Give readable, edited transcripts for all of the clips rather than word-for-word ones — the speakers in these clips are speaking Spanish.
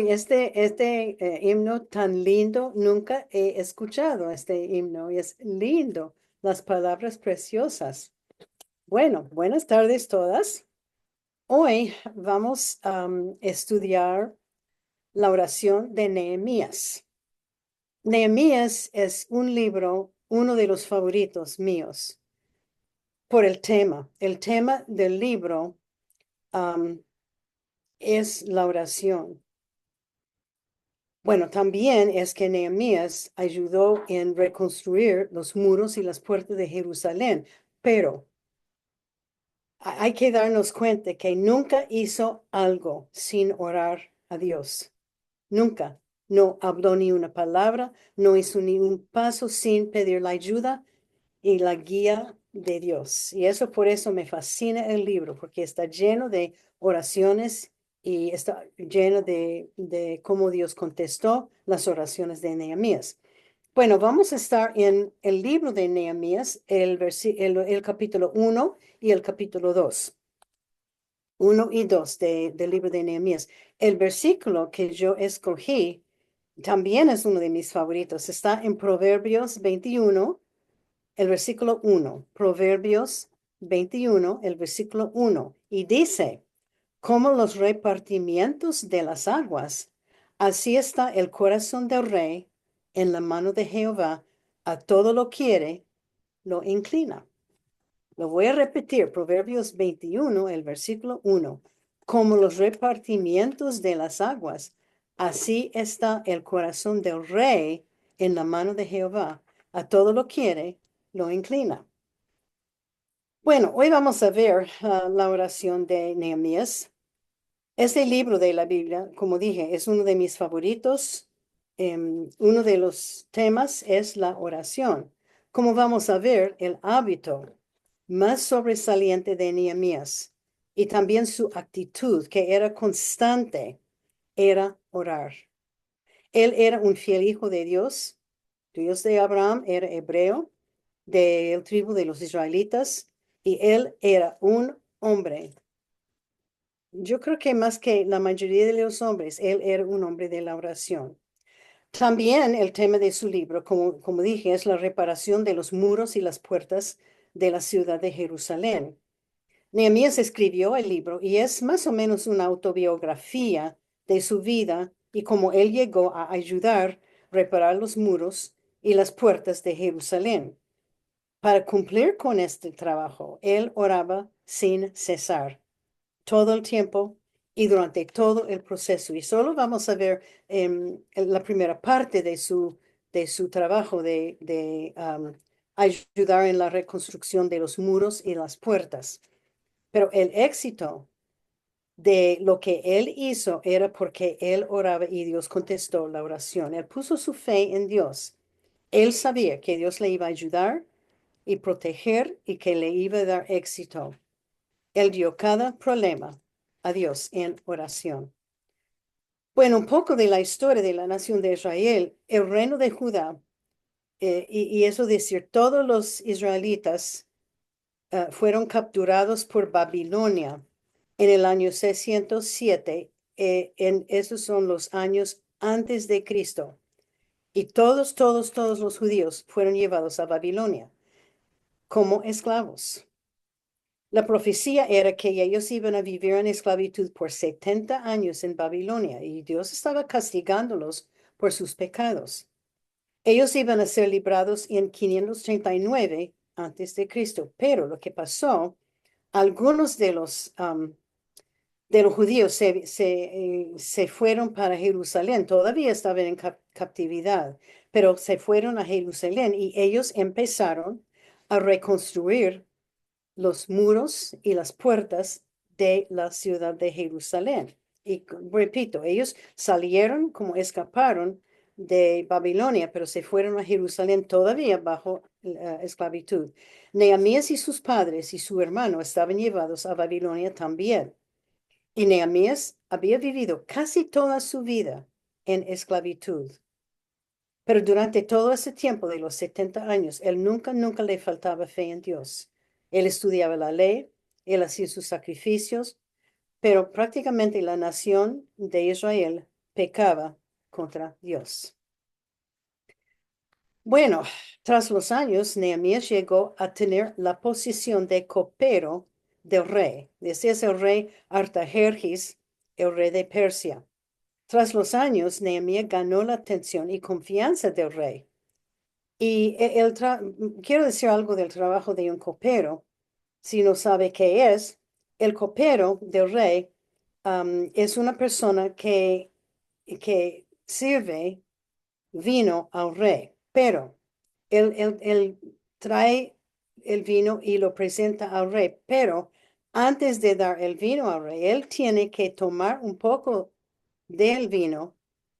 Uy, himno tan lindo, nunca he escuchado este himno y es lindo, las palabras preciosas. Bueno, buenas tardes todas. Hoy vamos a estudiar la oración de Nehemías. Nehemías es un libro, uno de los favoritos míos, por el tema. El tema del libro am, es la oración. Bueno, también es que Nehemías ayudó en reconstruir los muros y las puertas de Jerusalén, pero hay que darnos cuenta que nunca hizo algo sin orar a Dios. Nunca. No habló ni una palabra, no hizo ni un paso sin pedir la ayuda y la guía de Dios. Y eso por eso me fascina el libro, porque está lleno de oraciones y está lleno de cómo Dios contestó las oraciones de Nehemías. Bueno, vamos a estar en el libro de Nehemías, el capítulo 1 y el capítulo 2. 1 y 2 del libro de Nehemías. El versículo que yo escogí también es uno de mis favoritos. Está en Proverbios 21, el versículo 1. Proverbios 21, el versículo 1. Y dice, como los repartimientos de las aguas, así está el corazón del rey en la mano de Jehová, a todo lo quiere, lo inclina. Lo voy a repetir, Proverbios 21, el versículo 1. Como los repartimientos de las aguas, así está el corazón del rey en la mano de Jehová. A todo lo quiere, lo inclina. Bueno, hoy vamos a ver la oración de Nehemías. Este libro de la Biblia, como dije, es uno de mis favoritos. Uno de los temas es la oración. Como vamos a ver, el hábito más sobresaliente de Nehemías y también su actitud, que era constante, era orar. Él era un fiel hijo de Dios. Dios de Abraham era hebreo, del tribu de los israelitas, y él era un hombre. Yo creo que más que la mayoría de los hombres, él era un hombre de la oración. También el tema de su libro, como dije, es la reparación de los muros y las puertas de la ciudad de Jerusalén. Nehemías escribió el libro y es más o menos una autobiografía de su vida y cómo él llegó a ayudar a reparar los muros y las puertas de Jerusalén. Para cumplir con este trabajo, él oraba sin cesar todo el tiempo y durante todo el proceso. Y solo vamos a ver la primera parte de su trabajo de ayudar en la reconstrucción de los muros y las puertas. Pero el éxito de lo que él hizo era porque él oraba y Dios contestó la oración. Él puso su fe en Dios. Él sabía que Dios le iba a ayudar y proteger y que le iba a dar éxito. Él dio cada problema a Dios en oración. Bueno, un poco de la historia de la nación de Israel, el reino de Judá, y eso decir, todos los israelitas fueron capturados por Babilonia en el año 607. Esos son los años antes de Cristo. Y todos los judíos fueron llevados a Babilonia como esclavos. La profecía era que ellos iban a vivir en esclavitud por 70 años en Babilonia y Dios estaba castigándolos por sus pecados. Ellos iban a ser librados en 539 antes de Cristo, pero lo que pasó, algunos de los judíos se fueron para Jerusalén, todavía estaban en captividad, pero se fueron a Jerusalén y ellos empezaron a reconstruir los muros y las puertas de la ciudad de Jerusalén. Y repito, ellos salieron como escaparon de Babilonia, pero se fueron a Jerusalén todavía bajo esclavitud. Nehemías y sus padres y su hermano estaban llevados a Babilonia también. Y Nehemías había vivido casi toda su vida en esclavitud. Pero durante todo ese tiempo de los 70 años, él nunca le faltaba fe en Dios. Él estudiaba la ley, él hacía sus sacrificios, pero prácticamente la nación de Israel pecaba contra Dios. Bueno, tras los años, Nehemías llegó a tener la posición de copero del rey. Ese es el rey Artajerjes, el rey de Persia. Tras los años, Nehemías ganó la atención y confianza del rey. Y quiero decir algo del trabajo de un copero. Si no sabe qué es, el copero del rey es una persona que sirve vino al rey, pero él trae el vino y lo presenta al rey, pero antes de dar el vino al rey, él tiene que tomar un poco del vino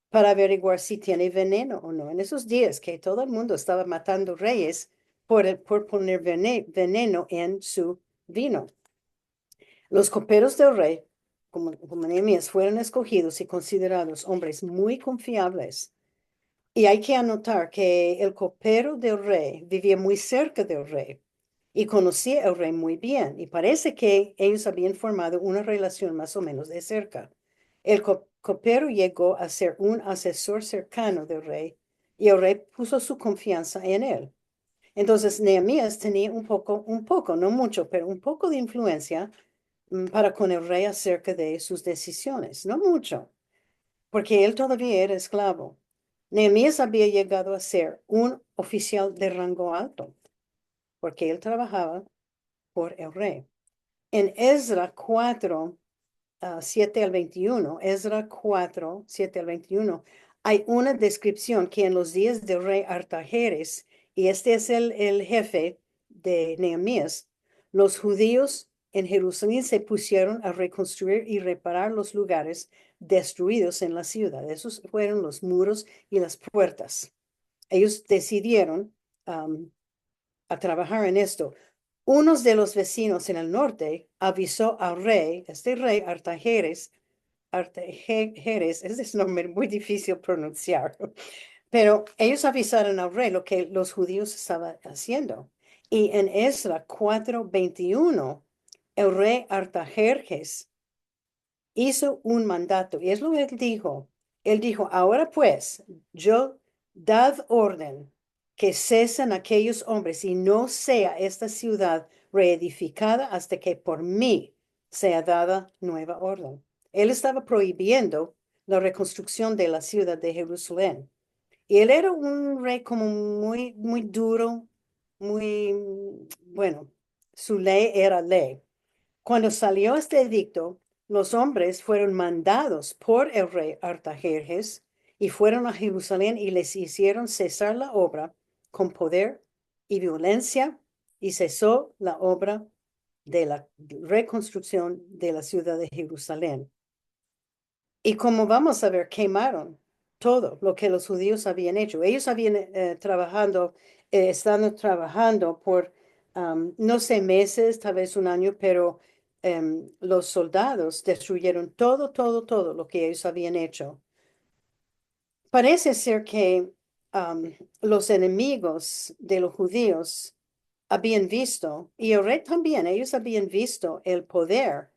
para averiguar si tiene veneno o no. En esos días que todo el mundo estaba matando reyes por poner veneno en su vino. Los coperos del rey, como Nehemías, fueron escogidos y considerados hombres muy confiables. Y hay que anotar que el copero del rey vivía muy cerca del rey y conocía al rey muy bien. Y parece que ellos habían formado una relación más o menos de cerca. El copero llegó a ser un asesor cercano del rey y el rey puso su confianza en él. Entonces, Nehemías tenía un poco, no mucho, pero un poco de influencia para con el rey acerca de sus decisiones. No mucho, porque él todavía era esclavo. Nehemías había llegado a ser un oficial de rango alto, porque él trabajaba por el rey. En Esdra 4, 7 al 21, Esdra 4, 7 al 21, hay una descripción que en los días del rey Artajerjes, y este es el jefe de Nehemías, los judíos en Jerusalén se pusieron a reconstruir y reparar los lugares destruidos en la ciudad. Esos fueron los muros y las puertas. Ellos decidieron a trabajar en esto. Unos de los vecinos en el norte avisó al rey, este rey Artajerjes, ese es un nombre muy difícil pronunciar, pero ellos avisaron al rey lo que los judíos estaban haciendo. Y en Esdra 4:21, el rey Artajerjes hizo un mandato, y es lo que él dijo. Él dijo, ahora pues, yo dad orden que cesen aquellos hombres y no sea esta ciudad reedificada hasta que por mí sea dada nueva orden. Él estaba prohibiendo la reconstrucción de la ciudad de Jerusalén. Y él era un rey como muy, muy duro, muy, bueno, su ley era ley. Cuando salió este edicto, los hombres fueron mandados por el rey Artajerjes y fueron a Jerusalén y les hicieron cesar la obra con poder y violencia y cesó la obra de la reconstrucción de la ciudad de Jerusalén. Y como vamos a ver, quemaron todo lo que los judíos habían hecho. Ellos habían estado trabajando por, no sé, meses, tal vez un año, pero los soldados destruyeron todo lo que ellos habían hecho. Parece ser que los enemigos de los judíos habían visto, y el rey también, ellos habían visto el poder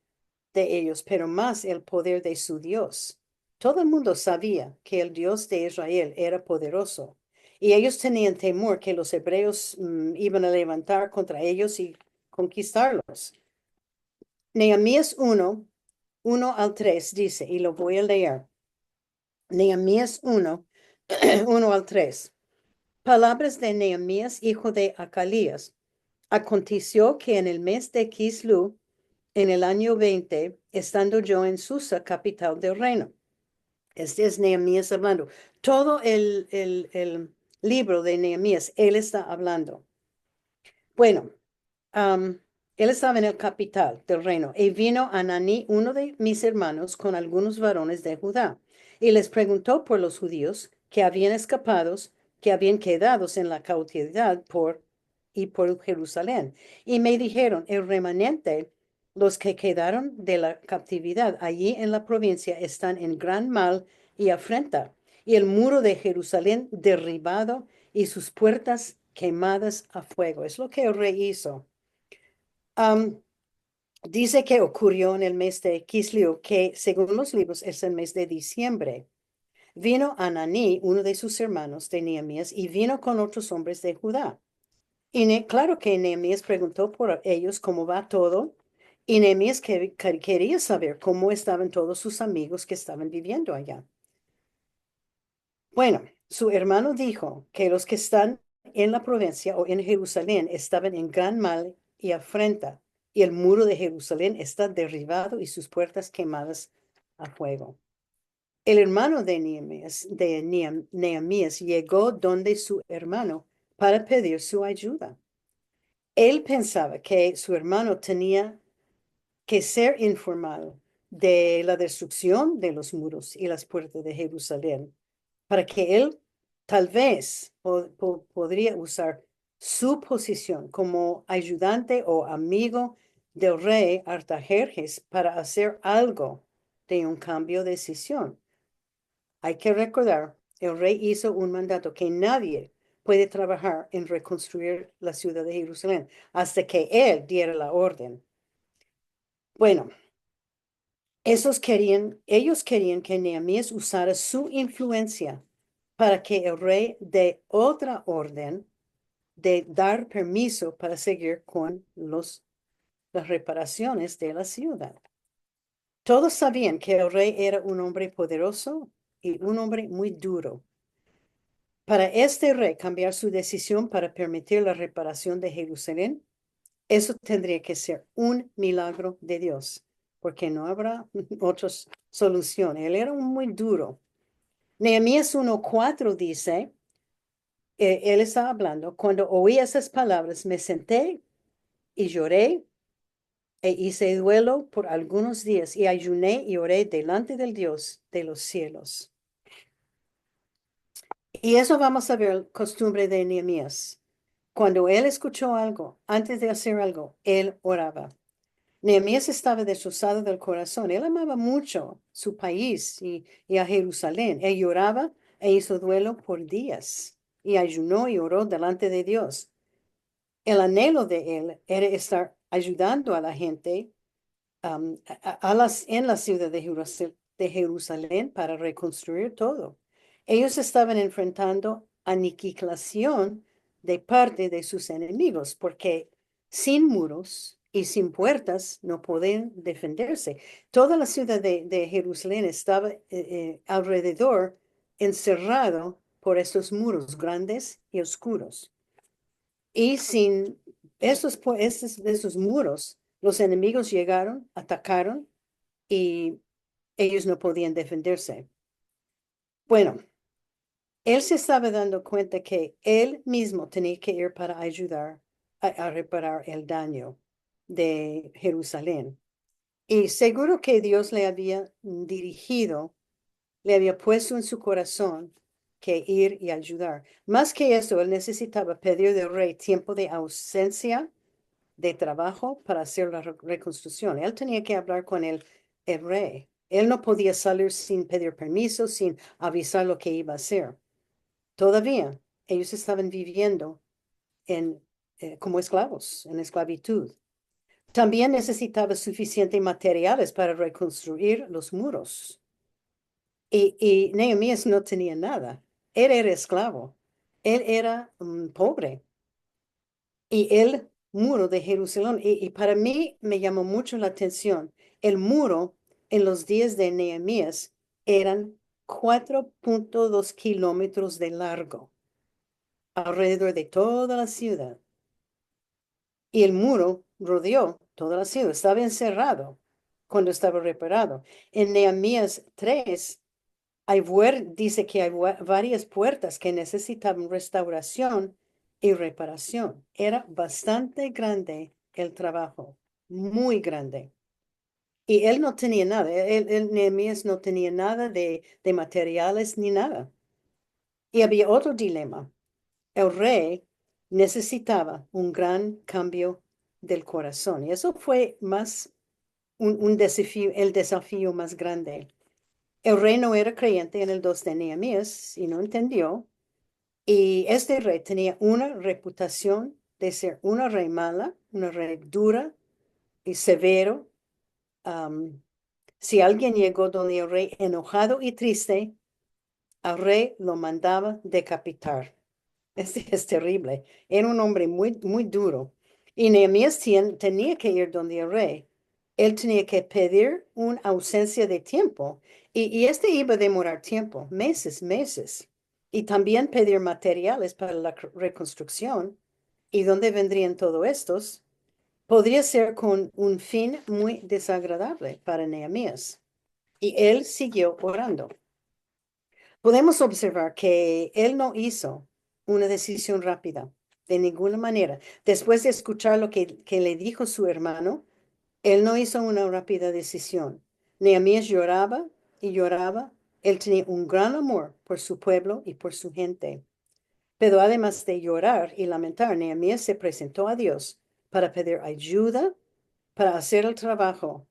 de ellos, pero más el poder de su Dios. Todo el mundo sabía que el Dios de Israel era poderoso y ellos tenían temor que los hebreos iban a levantar contra ellos y conquistarlos. Nehemías 1 al 3 dice, y lo voy a leer. Nehemías 1, 1 al 3. Palabras de Nehemías, hijo de Acalías. Aconteció que en el mes de Kislu, en el año 20, estando yo en Susa, capital del reino. Este es Nehemías hablando. Todo el libro de Nehemías, él está hablando. Bueno, él estaba en el capital del reino y vino Ananí, uno de mis hermanos, con algunos varones de Judá, y les preguntó por los judíos que habían escapado, que habían quedado en la cautividad por Jerusalén. Y me dijeron, el remanente, los que quedaron de la captividad allí en la provincia están en gran mal y afrenta, y el muro de Jerusalén derribado y sus puertas quemadas a fuego. Es lo que el rey hizo. Dice que ocurrió en el mes de Kislev, que según los libros es el mes de diciembre. vino Ananí, uno de sus hermanos de Nehemías, y vino con otros hombres de Judá. Y claro que Nehemías preguntó por ellos cómo va todo, y Nehemías quería saber cómo estaban todos sus amigos que estaban viviendo allá. Bueno, su hermano dijo que los que están en la provincia o en Jerusalén estaban en gran mal y afrenta, y el muro de Jerusalén está derribado y sus puertas quemadas a fuego. El hermano de Nehemías llegó donde su hermano para pedir su ayuda. Él pensaba que su hermano tenía que ser informado de la destrucción de los muros y las puertas de Jerusalén, para que él tal vez podría usar su posición como ayudante o amigo del rey Artajerjes para hacer algo de un cambio de decisión. Hay que recordar, el rey hizo un mandato que nadie puede trabajar en reconstruir la ciudad de Jerusalén hasta que él diera la orden. Bueno, ellos querían que Nehemías usara su influencia para que el rey dé otra orden de dar permiso para seguir con las reparaciones de la ciudad. Todos sabían que el rey era un hombre poderoso y un hombre muy duro. Para este rey cambiar su decisión para permitir la reparación de Jerusalén, eso tendría que ser un milagro de Dios, porque no habrá otra solución. Él era muy duro. Nehemías 1:4 dice, él estaba hablando, cuando oí esas palabras, me senté y lloré e hice duelo por algunos días y ayuné y oré delante del Dios de los cielos. Y eso vamos a ver costumbre de Nehemías. Cuando él escuchó algo, antes de hacer algo, él oraba. Nehemías estaba destrozado del corazón. Él amaba mucho su país y a Jerusalén. Él lloraba e hizo duelo por días y ayunó y oró delante de Dios. El anhelo de él era estar ayudando a la gente en la ciudad de Jerusalén para reconstruir todo. Ellos estaban enfrentando aniquilación de parte de sus enemigos, porque sin muros y sin puertas no pueden defenderse. Toda la ciudad de Jerusalén estaba alrededor encerrado por estos muros grandes y oscuros. Y sin esos muros, los enemigos llegaron, atacaron y ellos no podían defenderse. Bueno, él se estaba dando cuenta que él mismo tenía que ir para ayudar a reparar el daño de Jerusalén. Y seguro que Dios le había dirigido, le había puesto en su corazón que ir y ayudar. Más que eso, él necesitaba pedir del rey tiempo de ausencia de trabajo para hacer la reconstrucción. Él tenía que hablar con el rey. Él no podía salir sin pedir permiso, sin avisar lo que iba a hacer. Todavía ellos estaban viviendo como esclavos, en esclavitud. También necesitaba suficientes materiales para reconstruir los muros. Y Nehemías no tenía nada. Él era esclavo. Él era pobre. Y el muro de Jerusalén, y para mí me llamó mucho la atención, el muro en los días de Nehemías eran 4.2 kilómetros de largo alrededor de toda la ciudad. Y el muro rodeó toda la ciudad, estaba encerrado cuando estaba reparado. En Nehemías 3 dice que hay varias puertas que necesitaban restauración y reparación. Era bastante grande el trabajo, muy grande. Y él no tenía nada, Nehemías no tenía nada de materiales ni nada. Y había otro dilema. El rey necesitaba un gran cambio del corazón. Y eso fue más un desafío, el desafío más grande. El rey no era creyente en el Dios de Nehemías y no entendió. Y este rey tenía una reputación de ser una rey mala, una rey dura y severo. Si alguien llegó donde el rey enojado y triste, al rey lo mandaba decapitar. Es terrible. Era un hombre muy, muy duro. Y Nehemías tenía que ir donde el rey. Él tenía que pedir una ausencia de tiempo. Y este iba a demorar tiempo, meses, meses. Y también pedir materiales para la reconstrucción. ¿Y dónde vendrían todos estos? Podría ser con un fin muy desagradable para Nehemías. Y él siguió orando. Podemos observar que él no hizo una decisión rápida, de ninguna manera. Después de escuchar lo que le dijo su hermano, él no hizo una rápida decisión. Nehemías lloraba y lloraba. Él tenía un gran amor por su pueblo y por su gente. Pero además de llorar y lamentar, Nehemías se presentó a Dios para pedir ayuda para hacer el trabajo.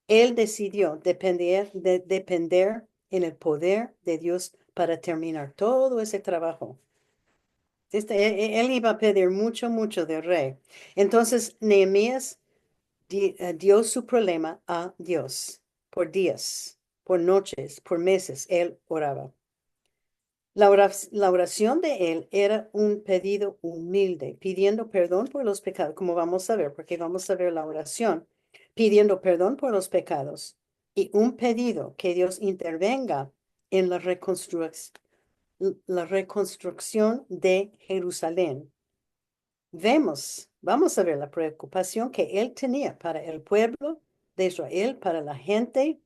Él decidió depender en el poder de Dios para terminar todo ese trabajo. Él iba a pedir mucho, mucho del rey. Entonces, Nehemías dio su problema a Dios por días, por noches, por meses. Él oraba. La oración de él era un pedido humilde, pidiendo perdón por los pecados, como vamos a ver, porque vamos a ver la oración, pidiendo perdón por los pecados y un pedido que Dios intervenga en la reconstrucción de Jerusalén. Vamos a ver la preocupación que él tenía para el pueblo de Israel, para la gente,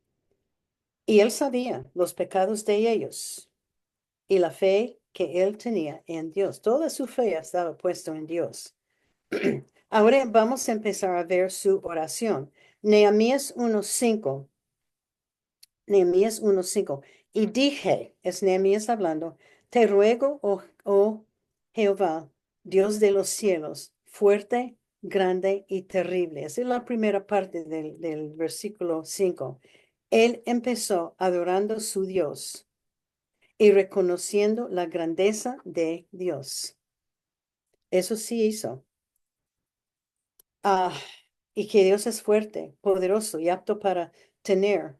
y él sabía los pecados de ellos y la fe que él tenía en Dios. Toda su fe estaba puesta en Dios. Ahora vamos a empezar a ver su oración. Nehemías 1:5. Nehemías 1:5. Y dije, es Nehemías hablando, te ruego, oh Jehová, Dios de los cielos, fuerte, grande y terrible. Esa es la primera parte del versículo 5. Él empezó adorando a su Dios y reconociendo la grandeza de Dios. Eso sí hizo. Ah, y que Dios es fuerte, poderoso y apto para temer.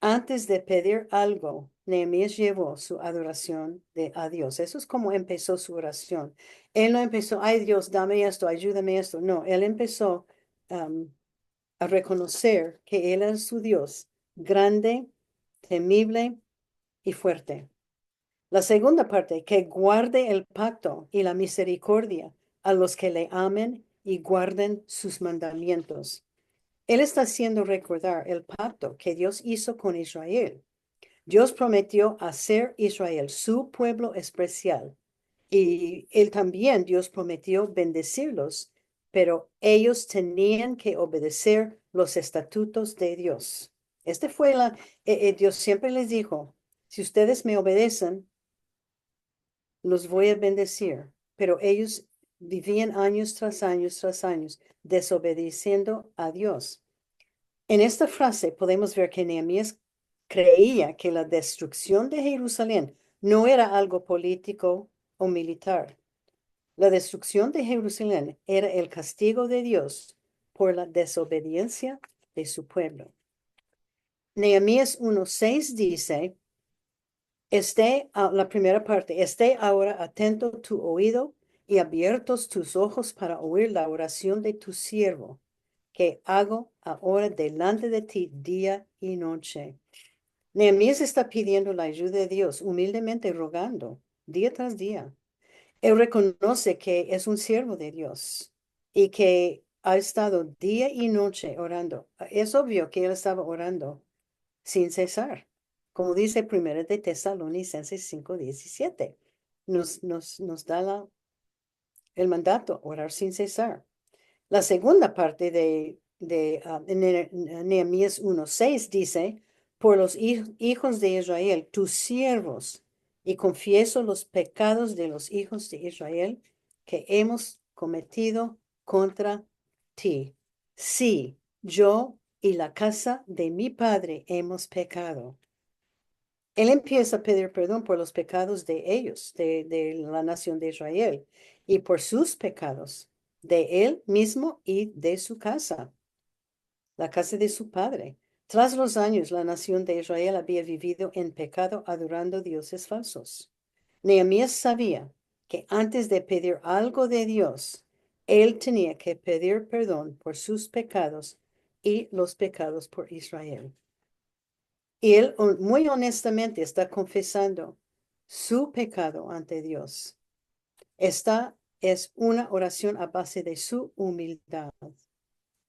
Antes de pedir algo, Nehemías llevó su adoración a Dios. Eso es como empezó su oración. Él no empezó, ay Dios, dame esto, ayúdame esto. No, él empezó a reconocer que Él es su Dios, grande, temible y fuerte. La segunda parte, que guarde el pacto y la misericordia a los que le amen y guarden sus mandamientos. Él está haciendo recordar el pacto que Dios hizo con Israel. Dios prometió hacer Israel su pueblo especial y él también, Dios prometió bendecirlos, pero ellos tenían que obedecer los estatutos de Dios. Dios siempre les dijo, si ustedes me obedecen, los voy a bendecir, pero ellos vivían años tras años tras años desobedeciendo a Dios. En esta frase podemos ver que Nehemías creía que la destrucción de Jerusalén no era algo político o militar. La destrucción de Jerusalén era el castigo de Dios por la desobediencia de su pueblo. Nehemías 1:6 dice, la primera parte, esté ahora atento tu oído y abiertos tus ojos para oír la oración de tu siervo, que hago ahora delante de ti día y noche. Nehemías está pidiendo la ayuda de Dios, humildemente rogando, día tras día. Él reconoce que es un siervo de Dios y que ha estado día y noche orando. Es obvio que él estaba orando sin cesar, como dice Primera de Tesalonicenses 5:17. Nos da el mandato, orar sin cesar. La segunda parte de Nehemías 1:6 dice, por los hijos de Israel, tus siervos, y confieso los pecados de los hijos de Israel que hemos cometido contra ti. Sí, yo y la casa de mi padre hemos pecado. Él empieza a pedir perdón por los pecados de ellos, de la nación de Israel, y por sus pecados, de él mismo y de su casa, la casa de su padre. Tras los años, la nación de Israel había vivido en pecado adorando dioses falsos. Nehemías sabía que antes de pedir algo de Dios, él tenía que pedir perdón por sus pecados y los pecados por Israel. Y él muy honestamente está confesando su pecado ante Dios. Esta es una oración a base de su humildad.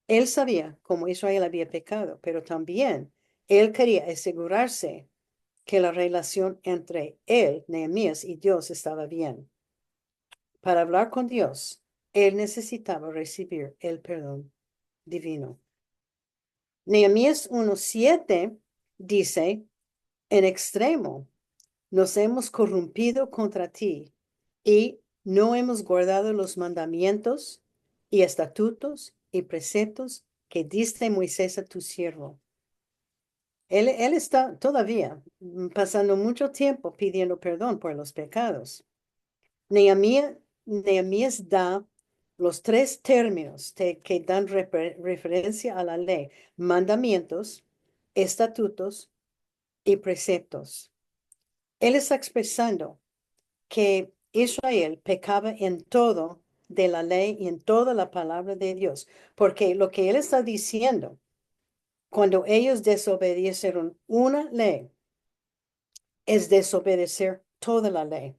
Él sabía cómo Israel había pecado, pero también él quería asegurarse que la relación entre él, Nehemías, y Dios estaba bien. Para hablar con Dios, él necesitaba recibir el perdón divino. Nehemías 1:7 dice, en extremo, nos hemos corrompido contra ti y no hemos guardado los mandamientos y estatutos y preceptos que diste Moisés a tu siervo. Él está todavía pasando mucho tiempo pidiendo perdón por los pecados. Nehemías da los tres términos que dan referencia a la ley: mandamientos, estatutos y preceptos. Él está expresando que Israel pecaba en todo de la ley y en toda la palabra de Dios, porque lo que él está diciendo, cuando ellos desobedecieron una ley, es desobedecer toda la ley,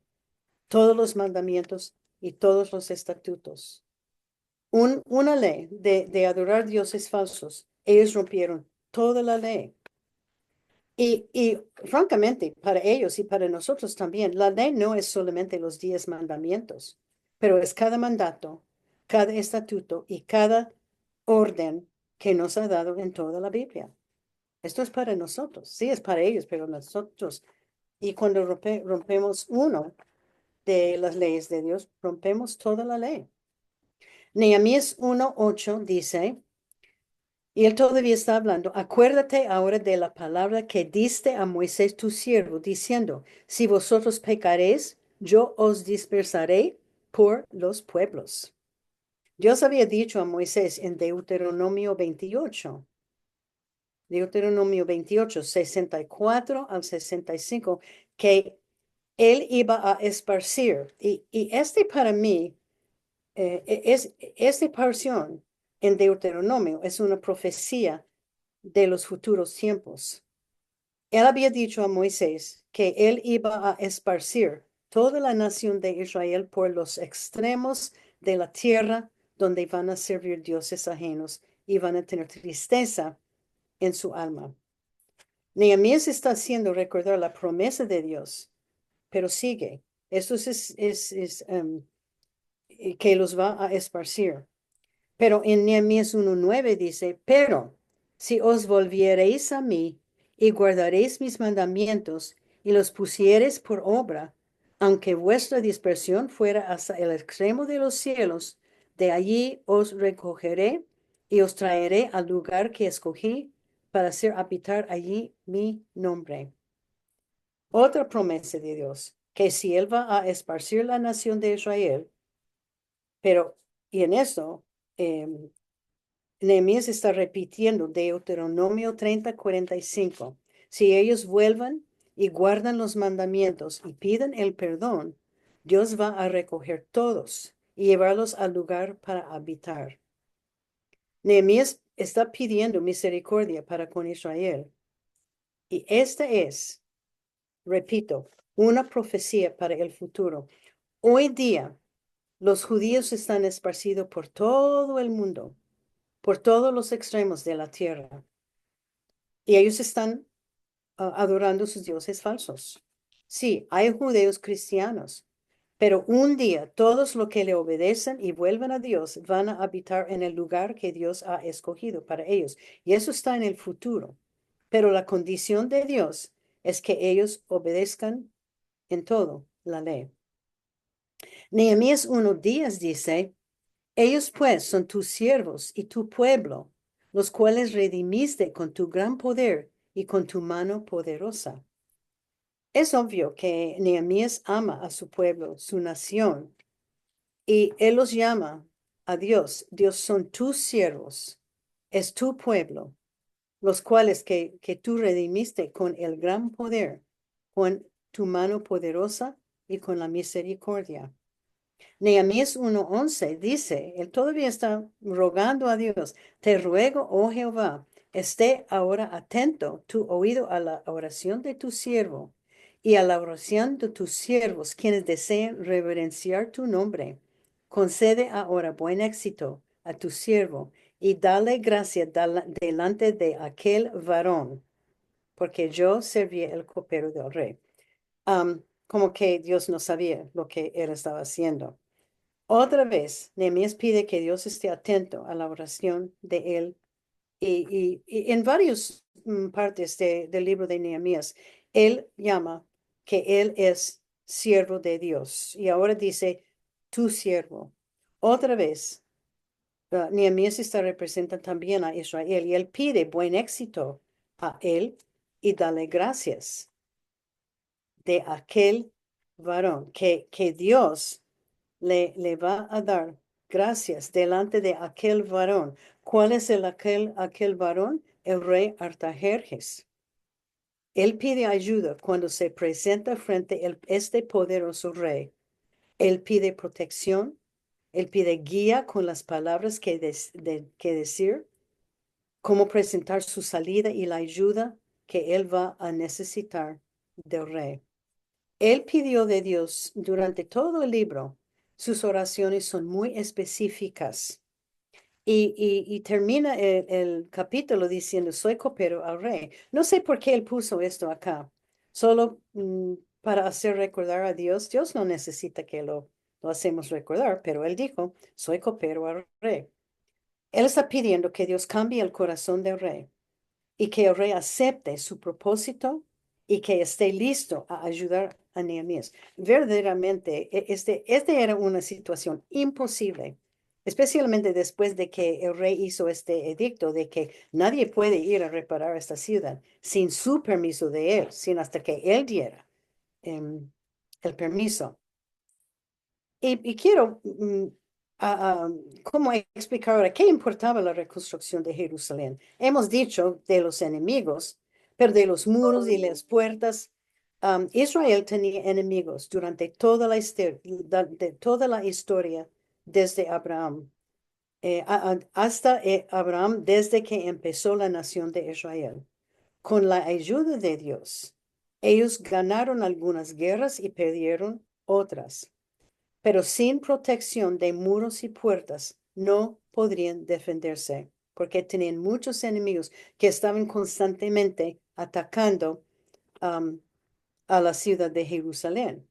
todos los mandamientos y todos los estatutos. Una ley de adorar dioses falsos, ellos rompieron toda la ley. Y francamente, para ellos y para nosotros también, la ley no es solamente los 10 mandamientos, pero es cada mandato, cada estatuto y cada orden que nos ha dado en toda la Biblia. Esto es para nosotros, sí es para ellos, pero nosotros. Y cuando rompemos uno de las leyes de Dios, rompemos toda la ley. Nehemías 1:8 dice, y él todavía está hablando, acuérdate ahora de la palabra que diste a Moisés tu siervo, diciendo, si vosotros pecaréis, yo os dispersaré por los pueblos. Dios había dicho a Moisés en Deuteronomio 28, 64 al 65, que él iba a esparcir. Y este para mí, esta porción en Deuteronomio es una profecía de los futuros tiempos. Él había dicho a Moisés que él iba a esparcir toda la nación de Israel por los extremos de la tierra donde van a servir dioses ajenos y van a tener tristeza en su alma. Nehemías está haciendo recordar la promesa de Dios, pero sigue. Esto que los va a esparcir. Pero en Nehemías 1:9 dice, pero si os volviereis a mí y guardaréis mis mandamientos y los pusiereis por obra, aunque vuestra dispersión fuera hasta el extremo de los cielos, de allí os recogeré y os traeré al lugar que escogí para hacer habitar allí mi nombre. Otra promesa de Dios, que si Él va a esparcir la nación de Israel, pero, y en eso, Nehemías está repitiendo Deuteronomio 30:45. Si ellos vuelvan y guardan los mandamientos y piden el perdón, Dios va a recoger todos y llevarlos al lugar para habitar. Nehemías está pidiendo misericordia para con Israel. Y esta es, repito, una profecía para el futuro. Hoy día, los judíos están esparcidos por todo el mundo, por todos los extremos de la tierra. Y ellos están adorando sus dioses falsos. Sí, hay judíos cristianos, pero un día todos los que le obedecen y vuelven a Dios van a habitar en el lugar que Dios ha escogido para ellos. Y eso está en el futuro. Pero la condición de Dios es que ellos obedezcan en todo la ley. Nehemías 1:10 dice, ellos pues son tus siervos y tu pueblo, los cuales redimiste con tu gran poder y con tu mano poderosa. Es obvio que Nehemías ama a su pueblo, su nación, y él los llama a Dios. Dios son tus siervos, es tu pueblo. los cuales que tú redimiste con el gran poder, con tu mano poderosa y con la misericordia. Nehemías 1:11 dice, él todavía está rogando a Dios, te ruego, oh Jehová, esté ahora atento tu oído a la oración de tu siervo y a la oración de tus siervos, quienes desean reverenciar tu nombre. Concede ahora buen éxito a tu siervo y dale gracia delante de aquel varón, porque yo serví el copero del rey. Como que Dios no sabía lo que él estaba haciendo. Otra vez, Nehemías pide que Dios esté atento a la oración de él y en varias partes del libro de Nehemías, él llama que él es siervo de Dios y ahora dice tu siervo. Otra vez, Nehemías está representa también a Israel y él pide buen éxito a él y dale gracias de aquel varón que Dios le va a dar gracias delante de aquel varón. ¿Cuál es aquel varón? El rey Artajerjes. Él pide ayuda cuando se presenta frente a este poderoso rey. Él pide protección, él pide guía con las palabras que decir, cómo presentar su salida y la ayuda que él va a necesitar del rey. Él pidió de Dios durante todo el libro. Sus oraciones son muy específicas. Y termina el capítulo diciendo, soy copero al rey. No sé por qué él puso esto acá. Solo para hacer recordar a Dios. Dios no necesita que lo hacemos recordar, pero él dijo, soy copero al rey. Él está pidiendo que Dios cambie el corazón del rey y que el rey acepte su propósito y que esté listo a ayudar a Nehemías. Verdaderamente, este era una situación imposible, especialmente después de que el rey hizo este edicto de que nadie puede ir a reparar esta ciudad sin su permiso de él, sin hasta que él diera el permiso. Y quiero, ¿cómo explicar ahora qué importaba la reconstrucción de Jerusalén? Hemos dicho de los enemigos, pero de los muros y las puertas. Israel tenía enemigos durante toda toda la historia desde Abraham, hasta Abraham, desde que empezó la nación de Israel. Con la ayuda de Dios, ellos ganaron algunas guerras y perdieron otras, pero sin protección de muros y puertas no podrían defenderse, porque tenían muchos enemigos que estaban constantemente atacando a la ciudad de Jerusalén.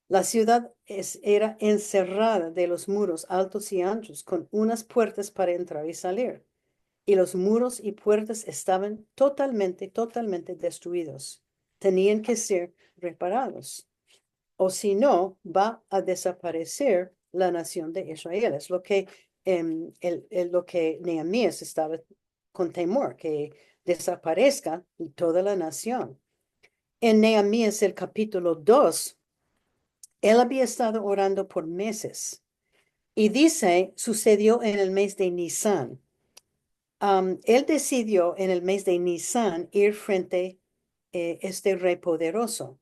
La ciudad era encerrada de los muros altos y anchos, con unas puertas para entrar y salir. Y los muros y puertas estaban totalmente destruidos. Tenían que ser reparados, o si no, va a desaparecer la nación de Israel. Es lo que Nehemías estaba con temor, que desaparezca toda la nación. En Nehemías el capítulo 2, él había estado orando por meses y dice, sucedió en el mes de Nisan. Él decidió en el mes de Nisan ir frente a este rey poderoso.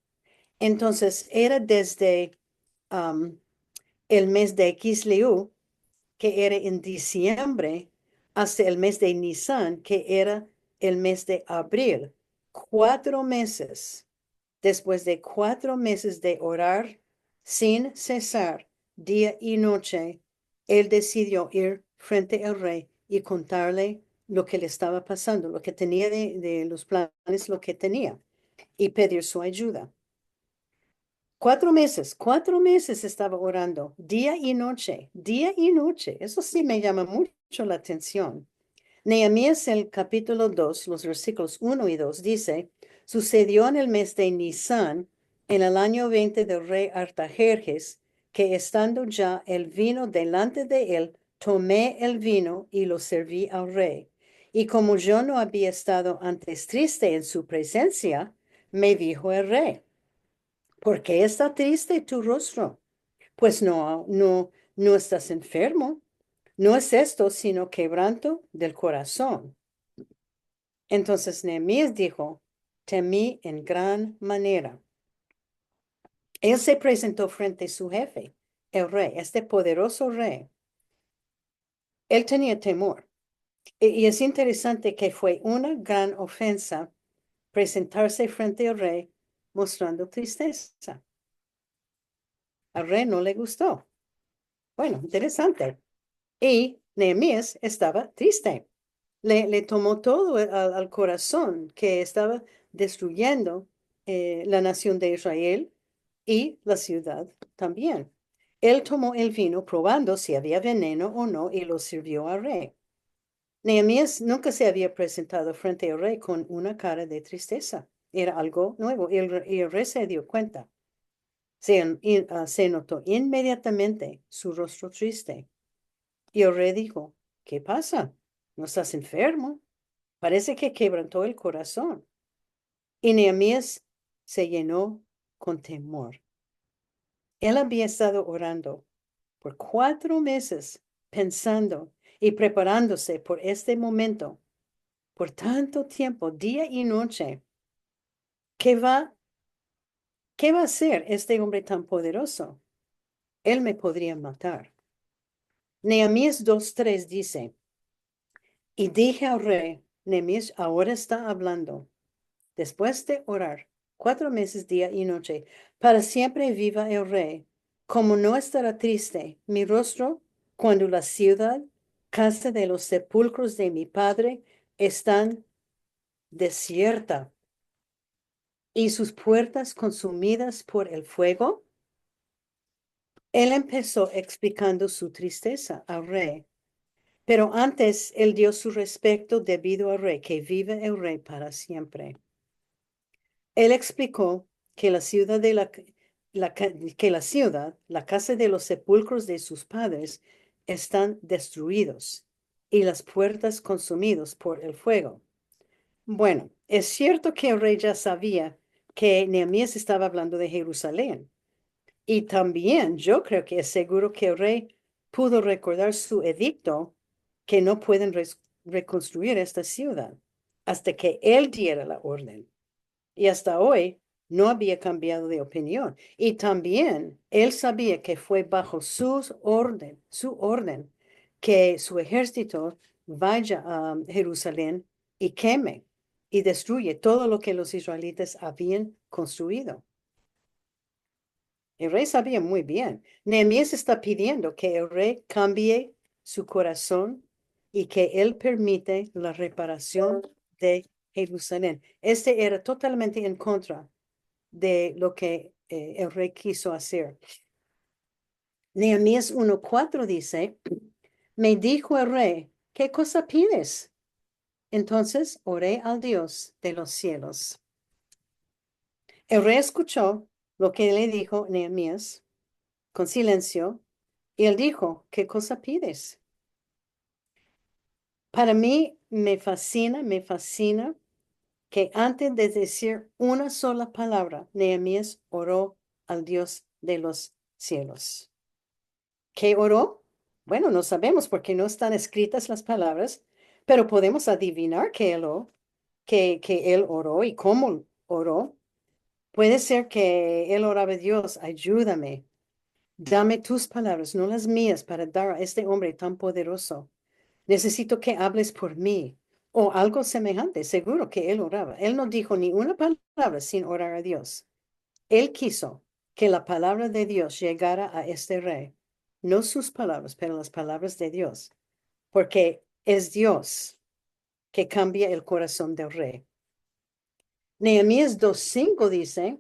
Entonces era desde el mes de Kisleú, que era en diciembre, hasta el mes de Nisan, que era el mes de abril. 4 meses. Después de 4 meses de orar sin cesar, día y noche, él decidió ir frente al rey y contarle lo que le estaba pasando, lo que tenía de los planes, lo que tenía, y pedir su ayuda. 4 meses estaba orando, día y noche, día y noche. Eso sí me llama mucho la atención. Nehemías, el capítulo 2, los versículos 1 y 2, dice, sucedió en el mes de Nisan, en el año 20 del rey Artajerjes, que estando ya el vino delante de él, tomé el vino y lo serví al rey. Y como yo no había estado antes triste en su presencia, me dijo el rey, ¿por qué está triste tu rostro? Pues no estás enfermo. No es esto, sino quebranto del corazón. Entonces Nehemías dijo, temí en gran manera. Él se presentó frente a su jefe, el rey, este poderoso rey. Él tenía temor. Y es interesante que fue una gran ofensa presentarse frente al rey mostrando tristeza. Al rey no le gustó. Bueno, interesante. Y Nehemías estaba triste. Le tomó todo al corazón que estaba destruyendo la nación de Israel y la ciudad también. Él tomó el vino probando si había veneno o no y lo sirvió al rey. Nehemías nunca se había presentado frente al rey con una cara de tristeza. Era algo nuevo y el rey se dio cuenta. Se notó inmediatamente su rostro triste. Y el rey dijo, ¿qué pasa? ¿No estás enfermo? Parece que quebrantó el corazón. Y Nehemías se llenó con temor. Él había estado orando por 4 meses, pensando y preparándose por este momento, por tanto tiempo, día y noche. ¿Qué va, qué va a hacer este hombre tan poderoso? Él me podría matar. Nehemías 2:3 dice, y dije al rey, Nehemías ahora está hablando, después de orar 4 meses día y noche, para siempre viva el rey, como no estará triste mi rostro cuando la ciudad, casa de los sepulcros de mi padre, están desierta y sus puertas consumidas por el fuego. Él empezó explicando su tristeza al rey, pero antes él dio su respeto debido al rey, que vive el rey para siempre. Él explicó que la ciudad la casa de los sepulcros de sus padres, están destruidos y las puertas consumidos por el fuego. Bueno, es cierto que el rey ya sabía que Nehemías estaba hablando de Jerusalén. Y también yo creo que es seguro que el rey pudo recordar su edicto que no pueden reconstruir esta ciudad hasta que él diera la orden. Y hasta hoy no había cambiado de opinión. Y también él sabía que fue bajo su orden, que su ejército vaya a Jerusalén y queme y destruye todo lo que los israelitas habían construido. El rey sabía muy bien. Nehemías está pidiendo que el rey cambie su corazón y que él permite la reparación de Jerusalén. Este era totalmente en contra de lo que el rey quiso hacer. Nehemías 1:4 dice, me dijo el rey, ¿qué cosa pides? Entonces oré al Dios de los cielos. El rey escuchó lo que le dijo Nehemías con silencio y él dijo, ¿qué cosa pides? Para mí me fascina que antes de decir una sola palabra, Nehemías oró al Dios de los cielos. ¿Qué oró? Bueno, no sabemos porque no están escritas las palabras, pero podemos adivinar que él oró y cómo oró. Puede ser que él oraba a Dios, ayúdame, dame tus palabras, no las mías, para dar a este hombre tan poderoso. Necesito que hables por mí. O algo semejante, seguro que él oraba. Él no dijo ni una palabra sin orar a Dios. Él quiso que la palabra de Dios llegara a este rey. No sus palabras, pero las palabras de Dios. Porque es Dios que cambia el corazón del rey. Nehemías 2:5 dice,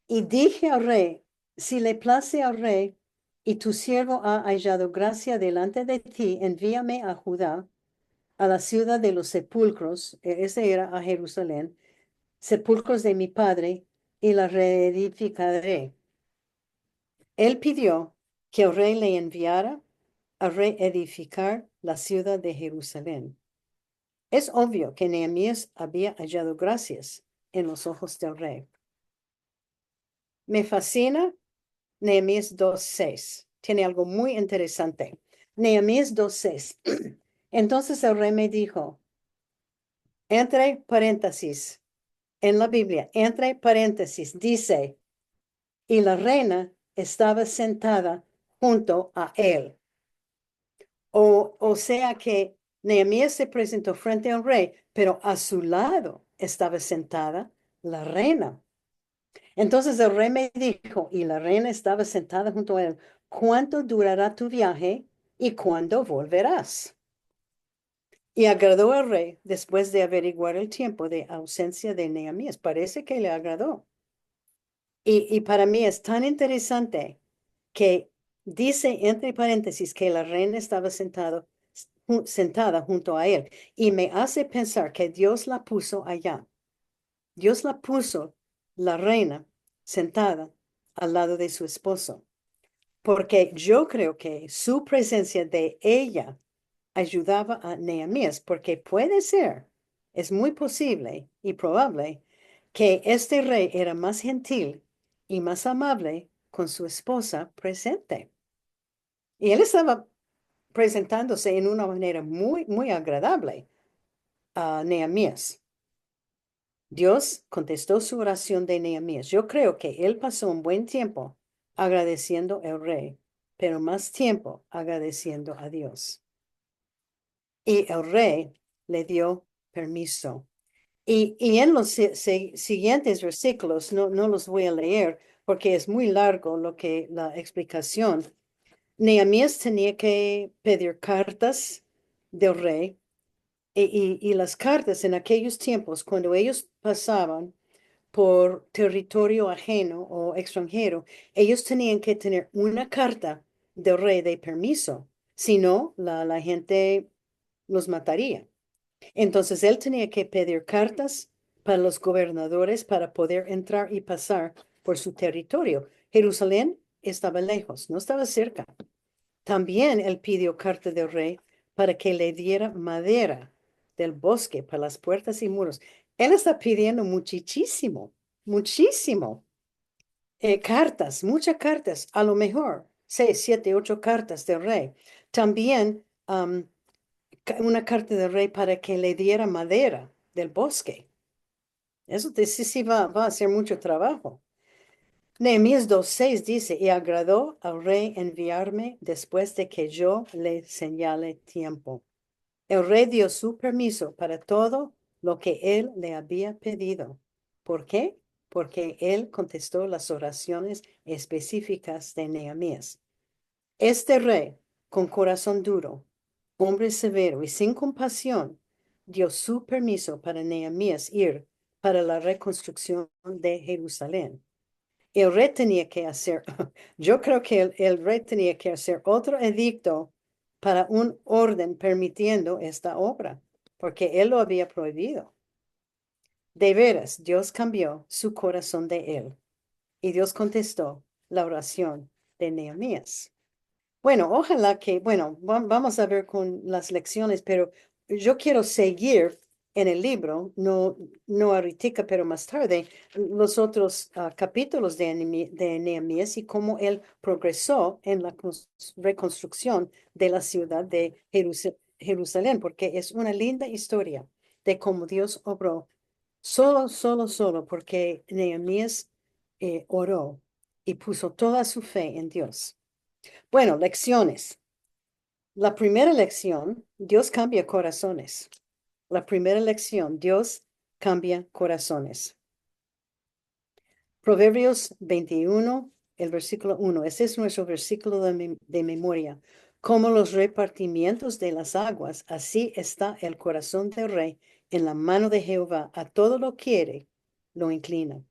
y dije al rey, si le place al rey y tu siervo ha hallado gracia delante de ti, envíame a Judá, a la ciudad de los sepulcros, ese era a Jerusalén, sepulcros de mi padre, y la reedificaré. Él pidió que el rey le enviara a reedificar la ciudad de Jerusalén. Es obvio que Nehemías había hallado gracias en los ojos del rey. Me fascina Nehemías 2:6. Tiene algo muy interesante. Nehemías 2:6. Entonces el rey me dijo, Entre paréntesis, en la Biblia, entre paréntesis, dice, y la reina estaba sentada junto a él. O sea que Nehemías se presentó frente al rey, pero a su lado estaba sentada la reina. Entonces el rey me dijo, y la reina estaba sentada junto a él, ¿cuánto durará tu viaje y cuándo volverás? Y agradó al rey después de averiguar el tiempo de ausencia de Nehemías. Parece que le agradó. Y para mí es tan interesante que dice entre paréntesis que la reina estaba sentada junto a él y me hace pensar que Dios la puso allá. Dios la puso, la reina, sentada al lado de su esposo, porque yo creo que su presencia de ella ayudaba a Nehemías, porque puede ser, es muy posible y probable que este rey era más gentil y más amable con su esposa presente. Y él estaba presentándose en una manera muy, muy agradable a Nehemías. Dios contestó su oración de Nehemías. Yo creo que él pasó un buen tiempo agradeciendo al rey, pero más tiempo agradeciendo a Dios. Y el rey le dio permiso. Y en los siguientes versículos, no los voy a leer porque es muy largo la explicación. Nehemías tenía que pedir cartas del rey y las cartas en aquellos tiempos, cuando ellos pasaban por territorio ajeno o extranjero, ellos tenían que tener una carta del rey de permiso, si no, la gente los mataría. Entonces él tenía que pedir cartas para los gobernadores para poder entrar y pasar por su territorio. Jerusalén estaba lejos, no estaba cerca. También él pidió carta del rey para que le diera madera del bosque para las puertas y muros. Él está pidiendo muchísimo, muchísimo. Cartas, muchas cartas, a lo mejor 6, 7, 8 cartas del rey. También una carta del rey para que le diera madera del bosque. Eso sí va a hacer mucho trabajo. Nehemías 2:6 dice, y agradó al rey enviarme después de que yo le señale tiempo. El rey dio su permiso para todo lo que él le había pedido. ¿Por qué? Porque él contestó las oraciones específicas de Nehemías. Este rey, con corazón duro, hombre severo y sin compasión, dio su permiso para Nehemías ir para la reconstrucción de Jerusalén. El rey tenía que hacer, yo creo que el rey tenía que hacer otro edicto para un orden permitiendo esta obra, porque él lo había prohibido. De veras, Dios cambió su corazón de él y Dios contestó la oración de Nehemías. Bueno, ojalá que, bueno, vamos a ver con las lecciones, pero yo quiero seguir en el libro, no ahorita, pero más tarde, los otros capítulos de Nehemías y cómo él progresó en la reconstrucción de la ciudad de Jerusalén, porque es una linda historia de cómo Dios obró solo, porque Nehemías oró y puso toda su fe en Dios. Bueno, lecciones. La primera lección, Dios cambia corazones. La primera lección, Dios cambia corazones. Proverbios 21, el versículo 1. Ese es nuestro versículo de memoria. Como los repartimientos de las aguas, así está el corazón del rey en la mano de Jehová. A todo lo quiere, lo inclina.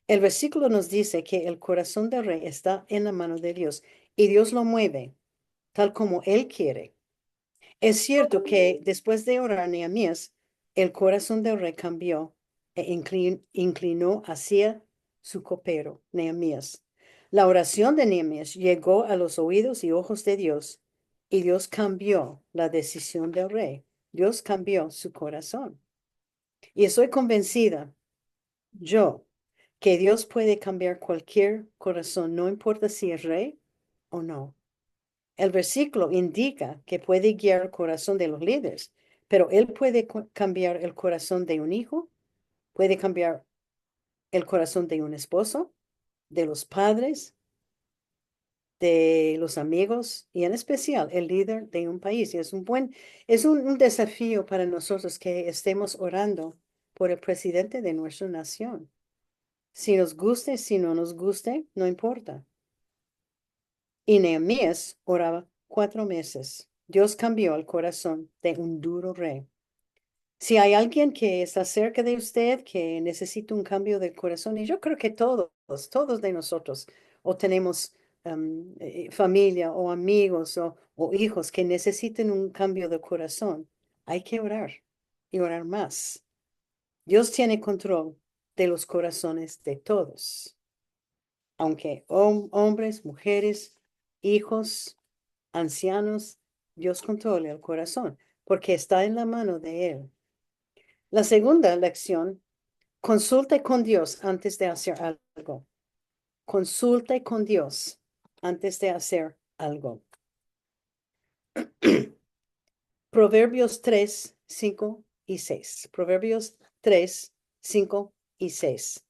El versículo nos dice que el corazón del rey está en la mano de Dios y Dios lo mueve tal como él quiere. Es cierto que después de orar a Nehemías, el corazón del rey cambió e inclinó hacia su copero, Nehemías. La oración de Nehemías llegó a los oídos y ojos de Dios y Dios cambió la decisión del rey. Dios cambió su corazón. Y estoy convencida, yo, que Dios puede cambiar cualquier corazón, no importa si es rey o no. El versículo indica que puede guiar el corazón de los líderes, pero Él puede cambiar el corazón de un hijo, puede cambiar el corazón de un esposo, de los padres, de los amigos y en especial el líder de un país. Y es un desafío para nosotros que estemos orando por el presidente de nuestra nación. Si nos guste, si no nos guste, no importa. Y Nehemías oraba 4 meses. Dios cambió el corazón de un duro rey. Si hay alguien que está cerca de usted que necesita un cambio de corazón, y yo creo que todos de nosotros, o tenemos familia o amigos o hijos que necesiten un cambio de corazón, hay que orar y orar más. Dios tiene control de los corazones de todos, aunque hombres, mujeres, hijos, ancianos, Dios controla el corazón, porque está en la mano de Él. La segunda lección, consulte con Dios antes de hacer algo. Consulte con Dios antes de hacer algo. Proverbios 3, 5 y 6. Proverbios 3, 5 y 6.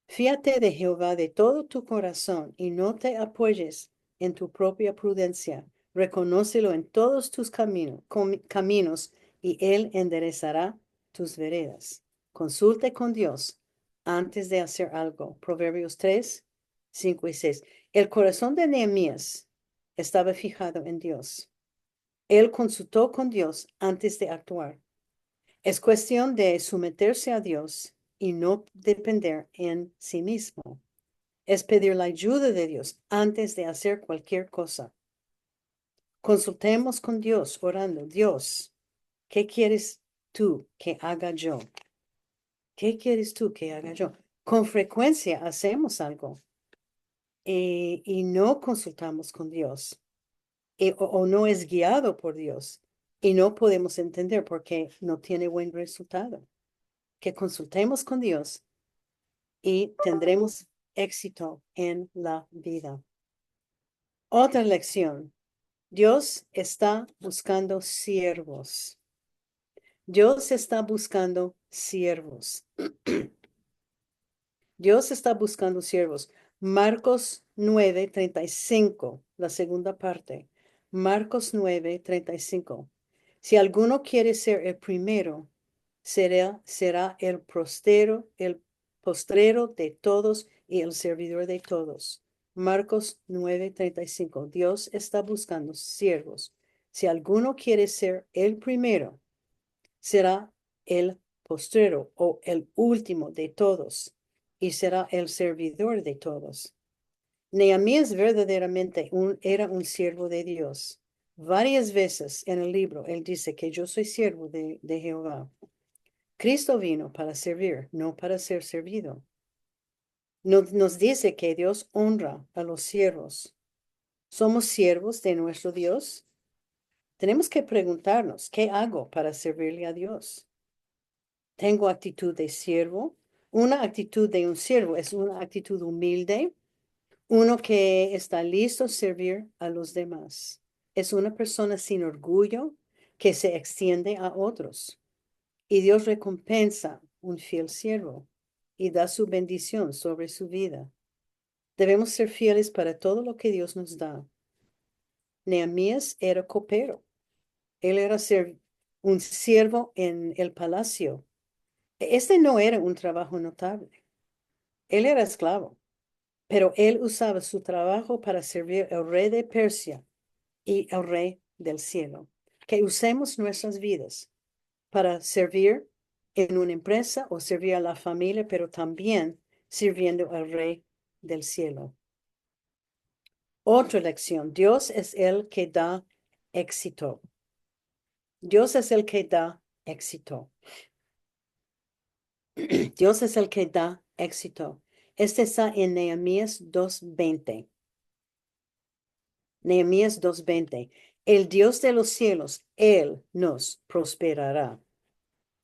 Fíate de Jehová de todo tu corazón y no te apoyes en tu propia prudencia. Reconócelo en todos tus caminos y Él enderezará tus veredas. Consulte con Dios antes de hacer algo. Proverbios 3, 5 y 6. El corazón de Nehemías estaba fijado en Dios. Él consultó con Dios antes de actuar. Es cuestión de someterse a Dios y no depender en sí mismo. Es pedir la ayuda de Dios antes de hacer cualquier cosa. Consultemos con Dios orando. Dios, ¿qué quieres tú que haga yo? ¿Qué quieres tú que haga yo? Con frecuencia hacemos algo y no consultamos con Dios o no es guiado por Dios y no podemos entender por qué no tiene buen resultado. Que consultemos con Dios y tendremos éxito en la vida. Otra lección. Dios está buscando siervos. Dios está buscando siervos. Dios está buscando siervos. Marcos 9:35, la segunda parte. Marcos 9:35. Si alguno quiere ser el primero, será el postrero de todos y el servidor de todos. Marcos 9:35. Dios está buscando siervos. Si alguno quiere ser el primero, será el postrero o el último de todos y será el servidor de todos. Nehemías verdaderamente era un siervo de Dios. Varias veces en el libro él dice que yo soy siervo de Jehová. Cristo vino para servir, no para ser servido. Nos dice que Dios honra a los siervos. ¿Somos siervos de nuestro Dios? Tenemos que preguntarnos, ¿qué hago para servirle a Dios? ¿Tengo actitud de siervo? Una actitud de un siervo es una actitud humilde, uno que está listo a servir a los demás. Es una persona sin orgullo que se extiende a otros. Y Dios recompensa un fiel siervo y da su bendición sobre su vida. Debemos ser fieles para todo lo que Dios nos da. Nehemías era copero. Él era un siervo en el palacio. Este no era un trabajo notable. Él era esclavo, pero él usaba su trabajo para servir al rey de Persia y al rey del cielo. Que usemos nuestras vidas para servir en una empresa o servir a la familia, pero también sirviendo al Rey del cielo. Otra lección, Dios es el que da éxito. Dios es el que da éxito. Dios es el que da éxito. Este está en Nehemías 2:20. Nehemías 2:20. El Dios de los cielos, Él nos prosperará.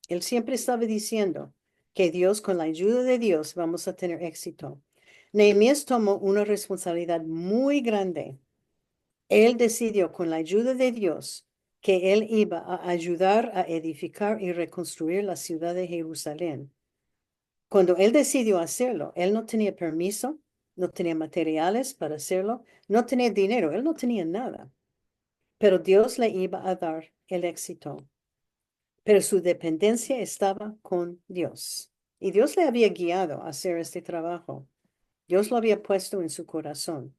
Él siempre estaba diciendo que Dios, con la ayuda de Dios, vamos a tener éxito. Nehemías tomó una responsabilidad muy grande. Él decidió, con la ayuda de Dios, que él iba a ayudar a edificar y reconstruir la ciudad de Jerusalén. Cuando él decidió hacerlo, él no tenía permiso, no tenía materiales para hacerlo, no tenía dinero, él no tenía nada. Pero Dios le iba a dar el éxito. Pero su dependencia estaba con Dios. Y Dios le había guiado a hacer este trabajo. Dios lo había puesto en su corazón.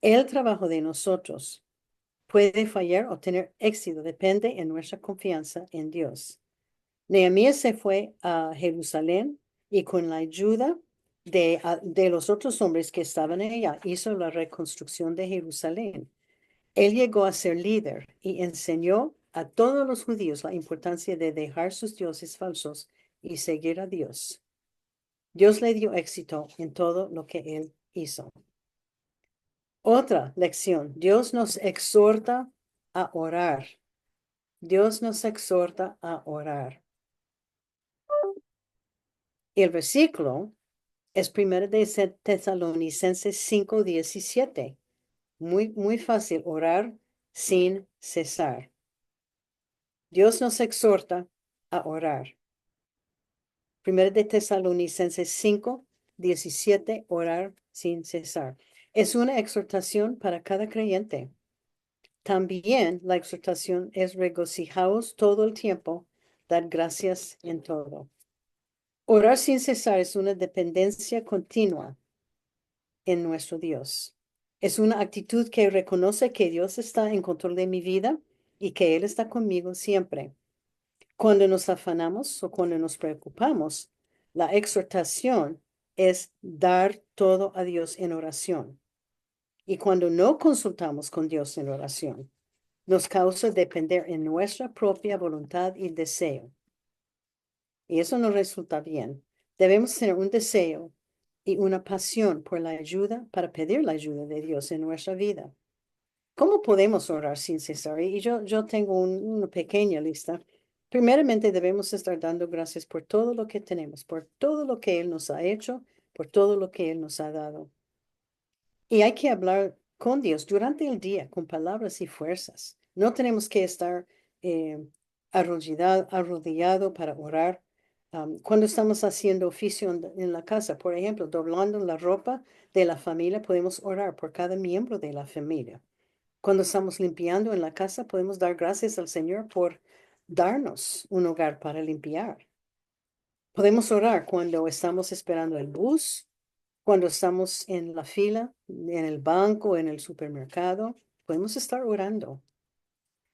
El trabajo de nosotros puede fallar o tener éxito, depende en nuestra confianza en Dios. Nehemías se fue a Jerusalén y con la ayuda de los otros hombres que estaban allá, hizo la reconstrucción de Jerusalén. Él llegó a ser líder y enseñó a todos los judíos la importancia de dejar sus dioses falsos y seguir a Dios. Dios le dio éxito en todo lo que él hizo. Otra lección, Dios nos exhorta a orar. Dios nos exhorta a orar. Y el versículo es 1 de Tesalonicenses 5:17. Muy fácil, orar sin cesar. Dios nos exhorta a orar. 1 de Tesalonicenses 5:17, orar sin cesar. Es una exhortación para cada creyente. También la exhortación es regocijaos todo el tiempo, dar gracias en todo. Orar sin cesar es una dependencia continua en nuestro Dios. Es una actitud que reconoce que Dios está en control de mi vida y que Él está conmigo siempre. Cuando nos afanamos o cuando nos preocupamos, la exhortación es dar todo a Dios en oración. Y cuando no consultamos con Dios en oración, nos causa depender en nuestra propia voluntad y deseo. Y eso no resulta bien. Debemos tener un deseo y una pasión por la ayuda para pedir la ayuda de Dios en nuestra vida. ¿Cómo podemos orar sin cesar? Y yo tengo una pequeña lista. Primeramente debemos estar dando gracias por todo lo que tenemos, por todo lo que Él nos ha hecho, por todo lo que Él nos ha dado. Y hay que hablar con Dios durante el día con palabras y fuerzas. No tenemos que estar arrodillado para orar. Cuando estamos haciendo oficio en la casa, por ejemplo, doblando la ropa de la familia, podemos orar por cada miembro de la familia. Cuando estamos limpiando en la casa, podemos dar gracias al Señor por darnos un hogar para limpiar. Podemos orar cuando estamos esperando el bus, cuando estamos en la fila, en el banco, en el supermercado. Podemos estar orando.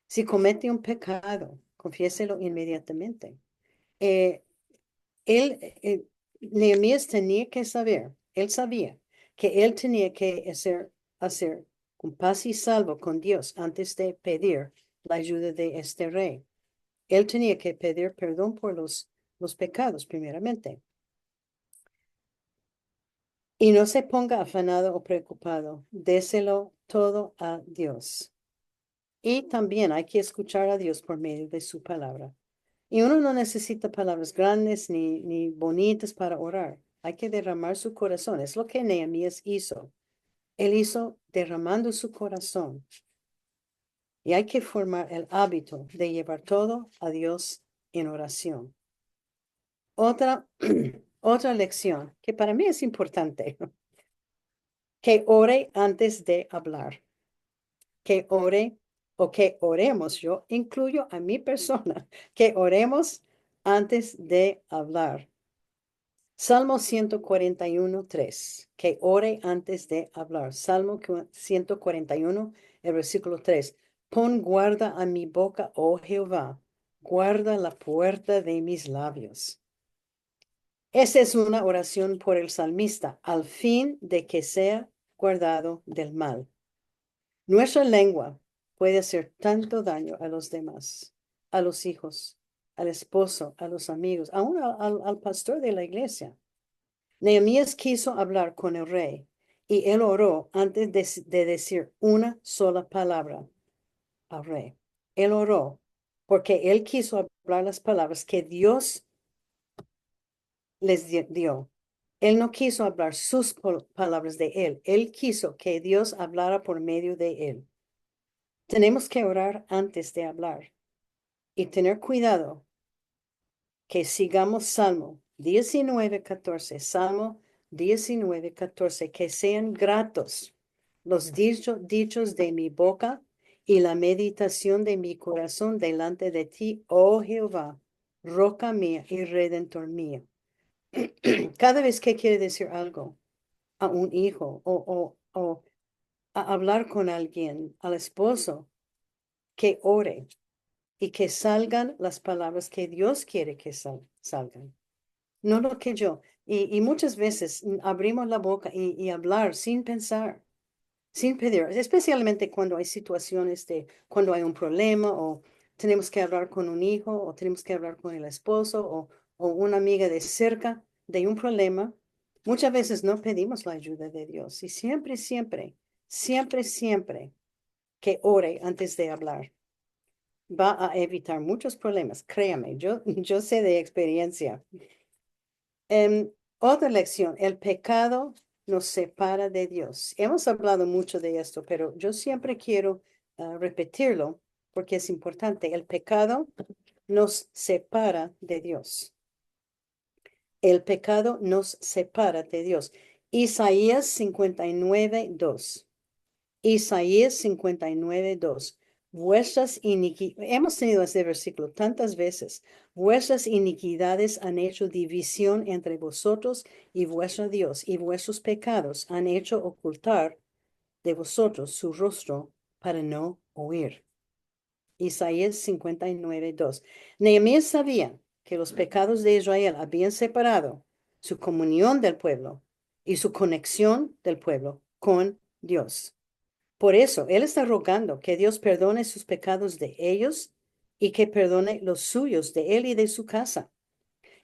Si comete un pecado, confiéselo inmediatamente. Eh, Nehemías tenía que saber, él sabía que él tenía que hacer con paz y salvo con Dios antes de pedir la ayuda de este rey. Él tenía que pedir perdón por los pecados primeramente. Y no se ponga afanado o preocupado, déselo todo a Dios. Y también hay que escuchar a Dios por medio de su palabra. Y uno no necesita palabras grandes ni bonitas para orar. Hay que derramar su corazón. Es lo que Nehemías hizo. Él hizo derramando su corazón. Y hay que formar el hábito de llevar todo a Dios en oración. Otra, otra lección que para mí es importante, que ore antes de hablar. Que ore o que oremos, yo incluyo a mi persona, que oremos antes de hablar. Salmo 141:3, que ore antes de hablar. Salmo 141, el versículo 3. Pon guarda a mi boca, oh Jehová, guarda la puerta de mis labios. Esa es una oración por el salmista, al fin de que sea guardado del mal. Nuestra lengua puede hacer tanto daño a los demás, a los hijos, al esposo, a los amigos, aún al pastor de la iglesia. Nehemías quiso hablar con el rey y él oró antes de decir una sola palabra al rey. Él oró porque él quiso hablar las palabras que Dios les dio. Él no quiso hablar sus palabras de él. Él quiso que Dios hablara por medio de él. Tenemos que orar antes de hablar. y tener cuidado que sigamos Salmo 19:14, Salmo 19:14, que sean gratos los dichos de mi boca y la meditación de mi corazón delante de ti, oh Jehová, roca mía y redentor mío. Cada vez que quiere decir algo a un hijo o a hablar con alguien, al esposo, que ore y que salgan las palabras que Dios quiere que salgan, no lo que yo. Y muchas veces abrimos la boca y hablar sin pensar, sin pedir, especialmente cuando hay situaciones de cuando hay un problema o tenemos que hablar con un hijo o tenemos que hablar con el esposo o una amiga de cerca de un problema. Muchas veces no pedimos la ayuda de Dios y siempre, siempre, siempre, siempre que ore antes de hablar va a evitar muchos problemas. Créame, yo sé de experiencia. Otra lección, el pecado nos separa de Dios. Hemos hablado mucho de esto, pero yo siempre quiero repetirlo porque es importante. El pecado nos separa de Dios. El pecado nos separa de Dios. Isaías 59:2. Isaías 59:2. Vuestras iniquidades, hemos tenido este versículo tantas veces. Vuestras iniquidades han hecho división entre vosotros y vuestro Dios, y vuestros pecados han hecho ocultar de vosotros su rostro para no oír. Isaías 59:2. Nehemías sabía que los pecados de Israel habían separado su comunión del pueblo y su conexión del pueblo con Dios. Por eso, él está rogando que Dios perdone sus pecados de ellos y que perdone los suyos de él y de su casa.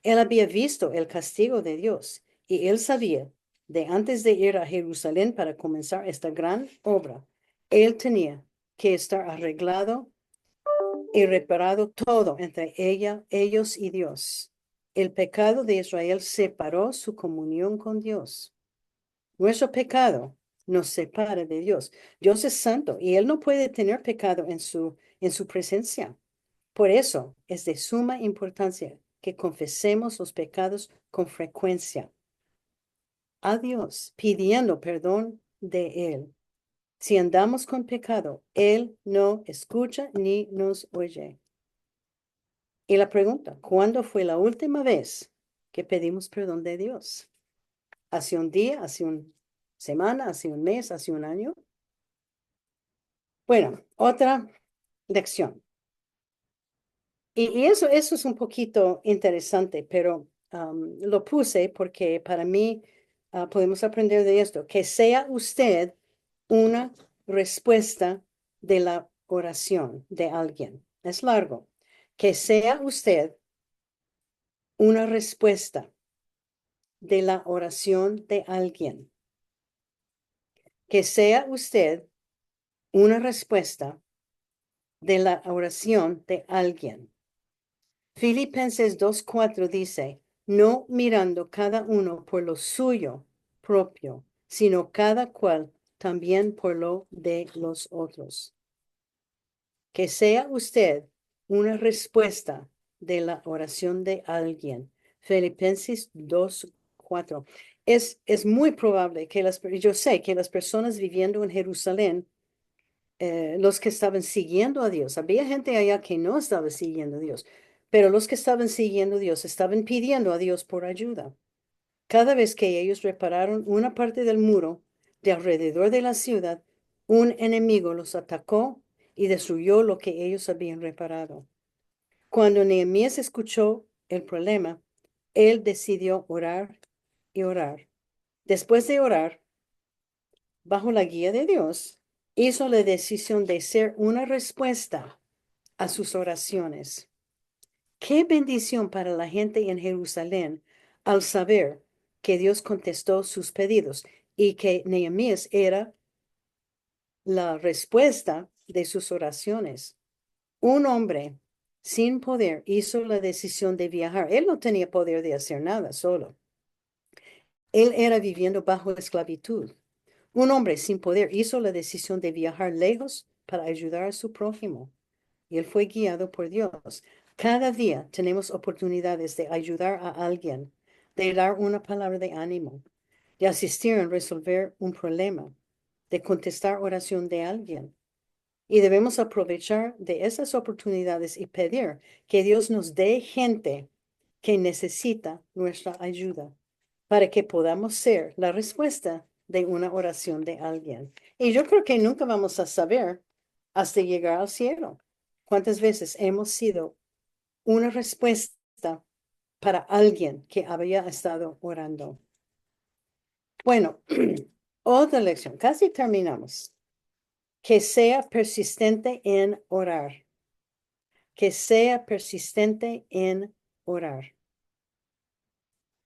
Él había visto el castigo de Dios y él sabía de antes de ir a Jerusalén para comenzar esta gran obra, él tenía que estar arreglado y reparado todo entre ellos y Dios. El pecado de Israel separó su comunión con Dios. Nuestro pecado nos separa de Dios. Dios es santo y Él no puede tener pecado en su presencia. Por eso es de suma importancia que confesemos los pecados con frecuencia a Dios, pidiendo perdón de Él. Si andamos con pecado, Él no escucha ni nos oye. Y la pregunta, ¿cuándo fue la última vez que pedimos perdón de Dios? ¿Hace un día, hace una semana, hace un mes, hace un año? Bueno, otra lección. Y eso es un poquito interesante, pero lo puse porque para mí podemos aprender de esto, que sea usted una respuesta de la oración de alguien. Es largo. Que sea usted una respuesta de la oración de alguien. Que sea usted una respuesta de la oración de alguien. Filipenses 2:4 dice, no mirando cada uno por lo suyo propio, sino cada cual también por lo de los otros. Que sea usted una respuesta de la oración de alguien. Filipenses 2:4. Es muy probable que yo sé que las personas viviendo en Jerusalén, los que estaban siguiendo a Dios, había gente allá que no estaba siguiendo a Dios, pero los que estaban siguiendo a Dios estaban pidiendo a Dios por ayuda. Cada vez que ellos repararon una parte del muro de alrededor de la ciudad, un enemigo los atacó y destruyó lo que ellos habían reparado. Cuando Nehemías escuchó el problema, él decidió orar y orar. Después de orar, bajo la guía de Dios, hizo la decisión de ser una respuesta a sus oraciones. Qué bendición para la gente en Jerusalén al saber que Dios contestó sus pedidos y que Nehemías era la respuesta de sus oraciones. Un hombre sin poder hizo la decisión de viajar. Él no tenía poder de hacer nada solo. Él era viviendo bajo esclavitud. Un hombre sin poder hizo la decisión de viajar lejos para ayudar a su prójimo. y él fue guiado por Dios. Cada día tenemos oportunidades de ayudar a alguien, de dar una palabra de ánimo, de asistir en resolver un problema, de contestar oración de alguien. Y debemos aprovechar de esas oportunidades y pedir que Dios nos dé gente que necesita nuestra ayuda para que podamos ser la respuesta de una oración de alguien. Y yo creo que nunca vamos a saber hasta llegar al cielo cuántas veces hemos sido una respuesta para alguien que había estado orando. Bueno, otra lección, casi terminamos. Que sea persistente en orar. Que sea persistente en orar.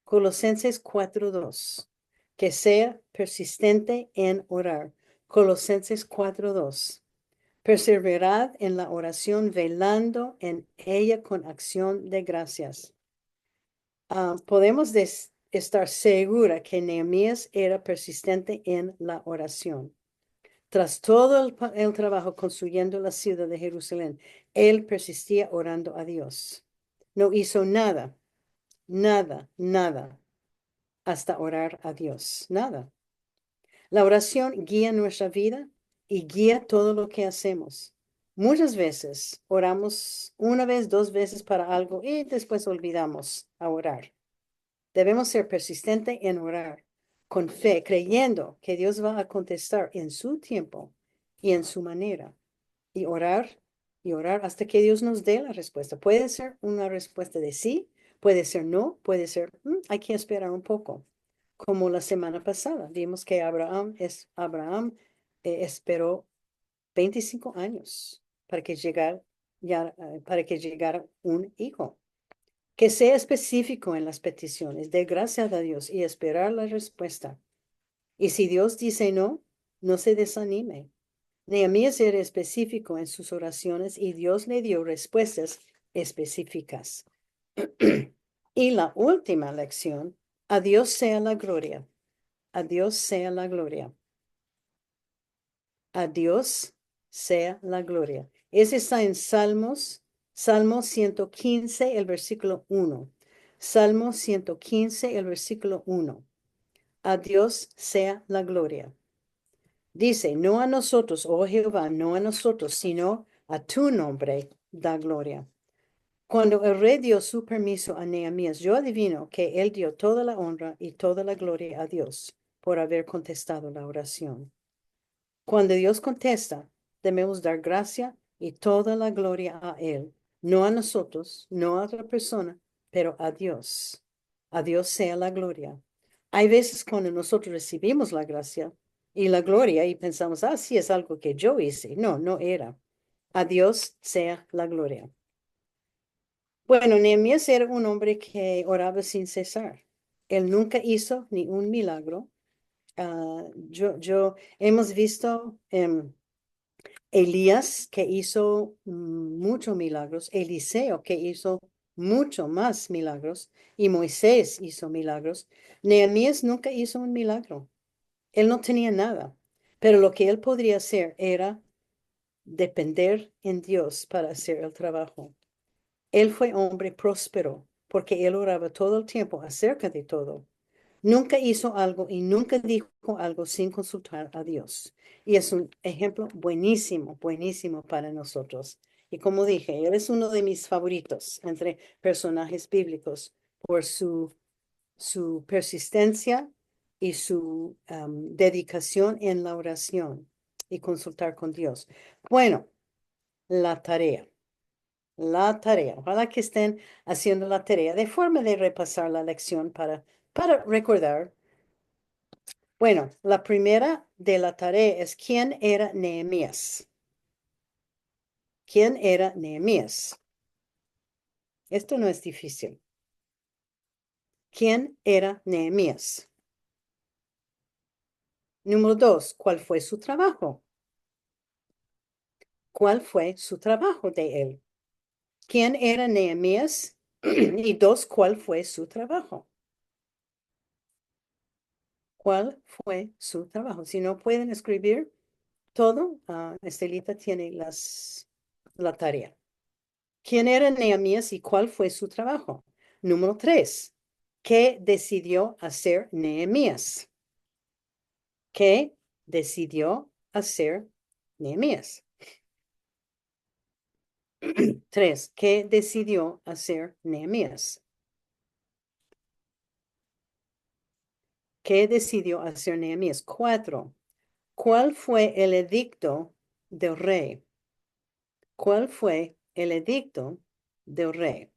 Colosenses 4:2. Que sea persistente en orar. Colosenses 4:2. Perseverad en la oración, velando en ella con acción de gracias. Podemos estar segura que Nehemías era persistente en la oración. Tras todo el trabajo construyendo la ciudad de Jerusalén, él persistía orando a Dios. No hizo nada, nada, nada hasta orar a Dios. Nada. La oración guía nuestra vida y guía todo lo que hacemos. Muchas veces oramos una vez, dos veces para algo y después olvidamos a orar. Debemos ser persistentes en orar con fe, creyendo que Dios va a contestar en su tiempo y en su manera. Y orar hasta que Dios nos dé la respuesta. Puede ser una respuesta de sí, puede ser no, puede ser, hay que esperar un poco. Como la semana pasada, vimos que Abraham esperó 25 años para que llegara un hijo. Que sea específico en las peticiones, dé gracias a Dios y esperar la respuesta. Y si Dios dice no, no se desanime. Nehemías era específico en sus oraciones y Dios le dio respuestas específicas. Y la última lección, a Dios sea la gloria. A Dios sea la gloria. A Dios sea la gloria. Ese está en Salmo 115, el versículo 1. Salmo 115, el versículo 1. A Dios sea la gloria. Dice, no a nosotros, oh Jehová, no a nosotros, sino a tu nombre da gloria. Cuando el rey dio su permiso a Nehemías, yo adivino que él dio toda la honra y toda la gloria a Dios por haber contestado la oración. Cuando Dios contesta, debemos dar gracia y toda la gloria a Él, no a nosotros, no a otra persona, pero a Dios. A Dios sea la gloria. Hay veces cuando nosotros recibimos la gracia y la gloria y pensamos, sí, es algo que yo hice. No, no era. A Dios sea la gloria. Bueno, Nehemías era un hombre que oraba sin cesar. Él nunca hizo ni un milagro. Hemos visto Elías que hizo muchos milagros, Eliseo que hizo mucho más milagros y Moisés hizo milagros. Nehemías nunca hizo un milagro. Él no tenía nada, pero lo que él podría hacer era depender en Dios para hacer el trabajo. Él fue hombre próspero porque él oraba todo el tiempo acerca de todo. Nunca hizo algo y nunca dijo algo sin consultar a Dios. Y es un ejemplo buenísimo, buenísimo para nosotros. Y como dije, él es uno de mis favoritos entre personajes bíblicos por su persistencia y su dedicación en la oración y consultar con Dios. Bueno, la tarea. La tarea. Ojalá que estén haciendo la tarea de forma de repasar la lección para recordar. Bueno, la primera de la tarea es ¿quién era Nehemías? ¿Quién era Nehemías? Esto no es difícil. ¿Quién era Nehemías? Número 2, ¿cuál fue su trabajo? ¿Cuál fue su trabajo de él? ¿Quién era Nehemías? Y 2, ¿cuál fue su trabajo? ¿Cuál fue su trabajo? Si no pueden escribir todo, Estelita tiene la tarea. ¿Quién era Nehemías y cuál fue su trabajo? Número 3. ¿Qué decidió hacer Nehemías? ¿Qué decidió hacer Nehemías? 3. ¿Qué decidió hacer Nehemías? ¿Qué decidió hacer Nehemías? 4. ¿Cuál fue el edicto del rey? ¿Cuál fue el edicto del rey?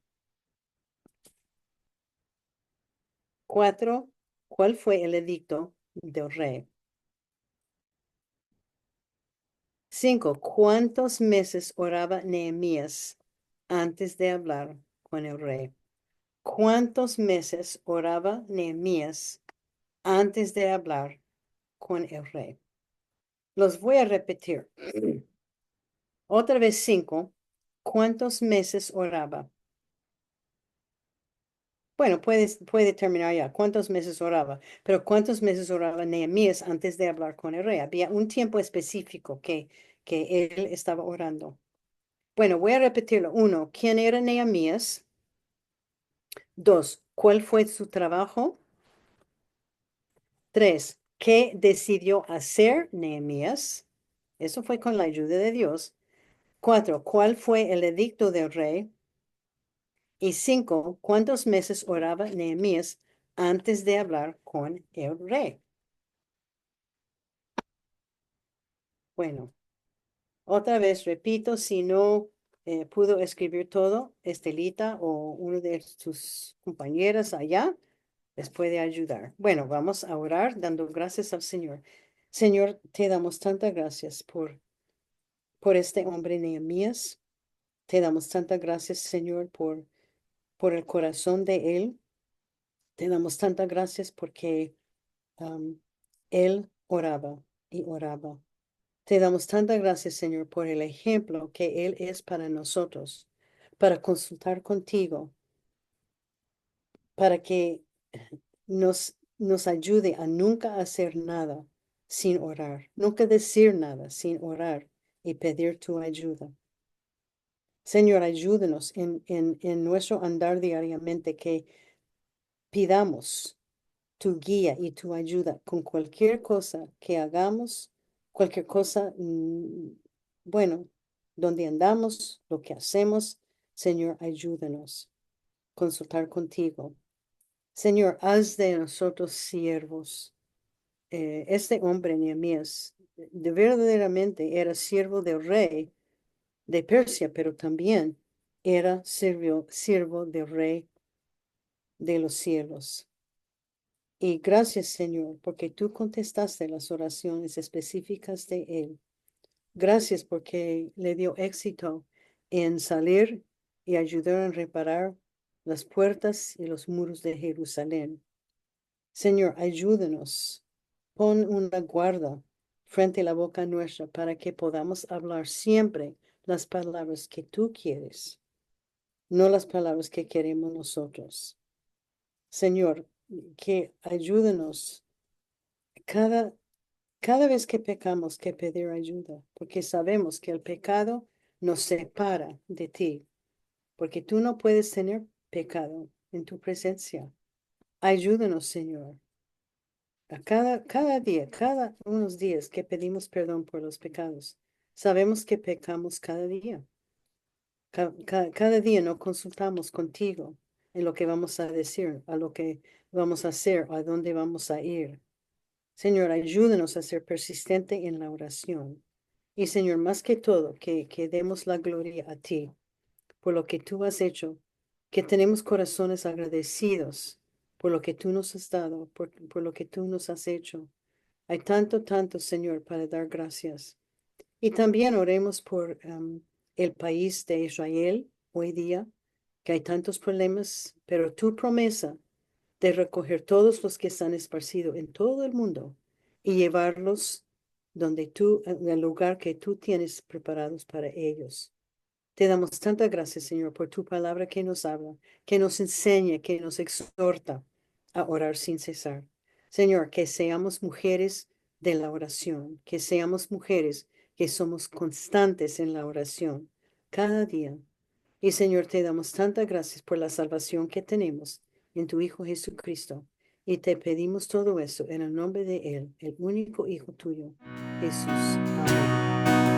4. ¿Cuál fue el edicto del rey? 5. ¿Cuántos meses oraba Nehemías antes de hablar con el rey? ¿Cuántos meses oraba Nehemías antes de hablar con el rey? Los voy a repetir. Otra vez 5. ¿Cuántos meses oraba? Bueno, puede terminar ya. ¿Cuántos meses oraba? Pero ¿cuántos meses oraba Nehemías antes de hablar con el rey? Había un tiempo específico que él estaba orando. Bueno, voy a repetirlo. 1. ¿Quién era Nehemías? 2. ¿Cuál fue su trabajo? 3. ¿Qué decidió hacer Nehemías? Eso fue con la ayuda de Dios. 4. ¿Cuál fue el edicto del rey? Y 5. ¿Cuántos meses oraba Nehemías antes de hablar con el rey? Bueno, otra vez repito, si no pudo escribir todo, Estelita o uno de sus compañeras allá les puede ayudar. Bueno, vamos a orar dando gracias al Señor. Señor, te damos tantas gracias por este hombre Nehemías. Te damos tantas gracias, Señor, por el corazón de él. Te damos tantas gracias porque am, él oraba y oraba. Te damos tantas gracias, Señor, por el ejemplo que él es para nosotros, para consultar contigo, para que nos ayude a nunca hacer nada sin orar, nunca decir nada sin orar y pedir tu ayuda. Señor, ayúdenos en nuestro andar diariamente que pidamos tu guía y tu ayuda con cualquier cosa que hagamos, cualquier cosa, bueno, donde andamos, lo que hacemos. Señor, ayúdenos a consultar contigo. Señor, haz de nosotros siervos. Este hombre, Nehemías, de verdaderamente era siervo del rey de Persia, pero también era siervo del rey de los cielos. Y gracias, Señor, porque tú contestaste las oraciones específicas de él. Gracias porque le dio éxito en salir y ayudar a reparar las puertas y los muros de Jerusalén. Señor, ayúdanos. Pon una guarda frente a la boca nuestra para que podamos hablar siempre las palabras que tú quieres, no las palabras que queremos nosotros. Señor, que ayúdenos cada, cada vez que pecamos que pedir ayuda, porque sabemos que el pecado nos separa de ti, porque tú no puedes tener pecado en tu presencia. Ayúdanos, Señor. Cada día, cada unos días que pedimos perdón por los pecados, sabemos que pecamos cada día. Cada día no consultamos contigo en lo que vamos a decir, a lo que vamos a hacer, a dónde vamos a ir. Señor, ayúdanos a ser persistente en la oración. Y Señor, más que todo, que demos la gloria a ti por lo que tú has hecho, que tenemos corazones agradecidos por lo que tú nos has dado, por lo que tú nos has hecho. Hay tanto, tanto, Señor, para dar gracias. Y también oremos por el país de Israel hoy día, que hay tantos problemas, pero tu promesa de recoger todos los que están esparcidos en todo el mundo y llevarlos donde tú, en el lugar que tú tienes preparados para ellos. Te damos tantas gracias, Señor, por tu palabra que nos habla, que nos enseña, que nos exhorta a orar sin cesar. Señor, que seamos mujeres de la oración, que seamos mujeres que somos constantes en la oración. cada día. Y Señor, te damos tantas gracias por la salvación que tenemos en tu Hijo Jesucristo. Y te pedimos todo eso en el nombre de Él, el único Hijo tuyo, Jesús. Amén.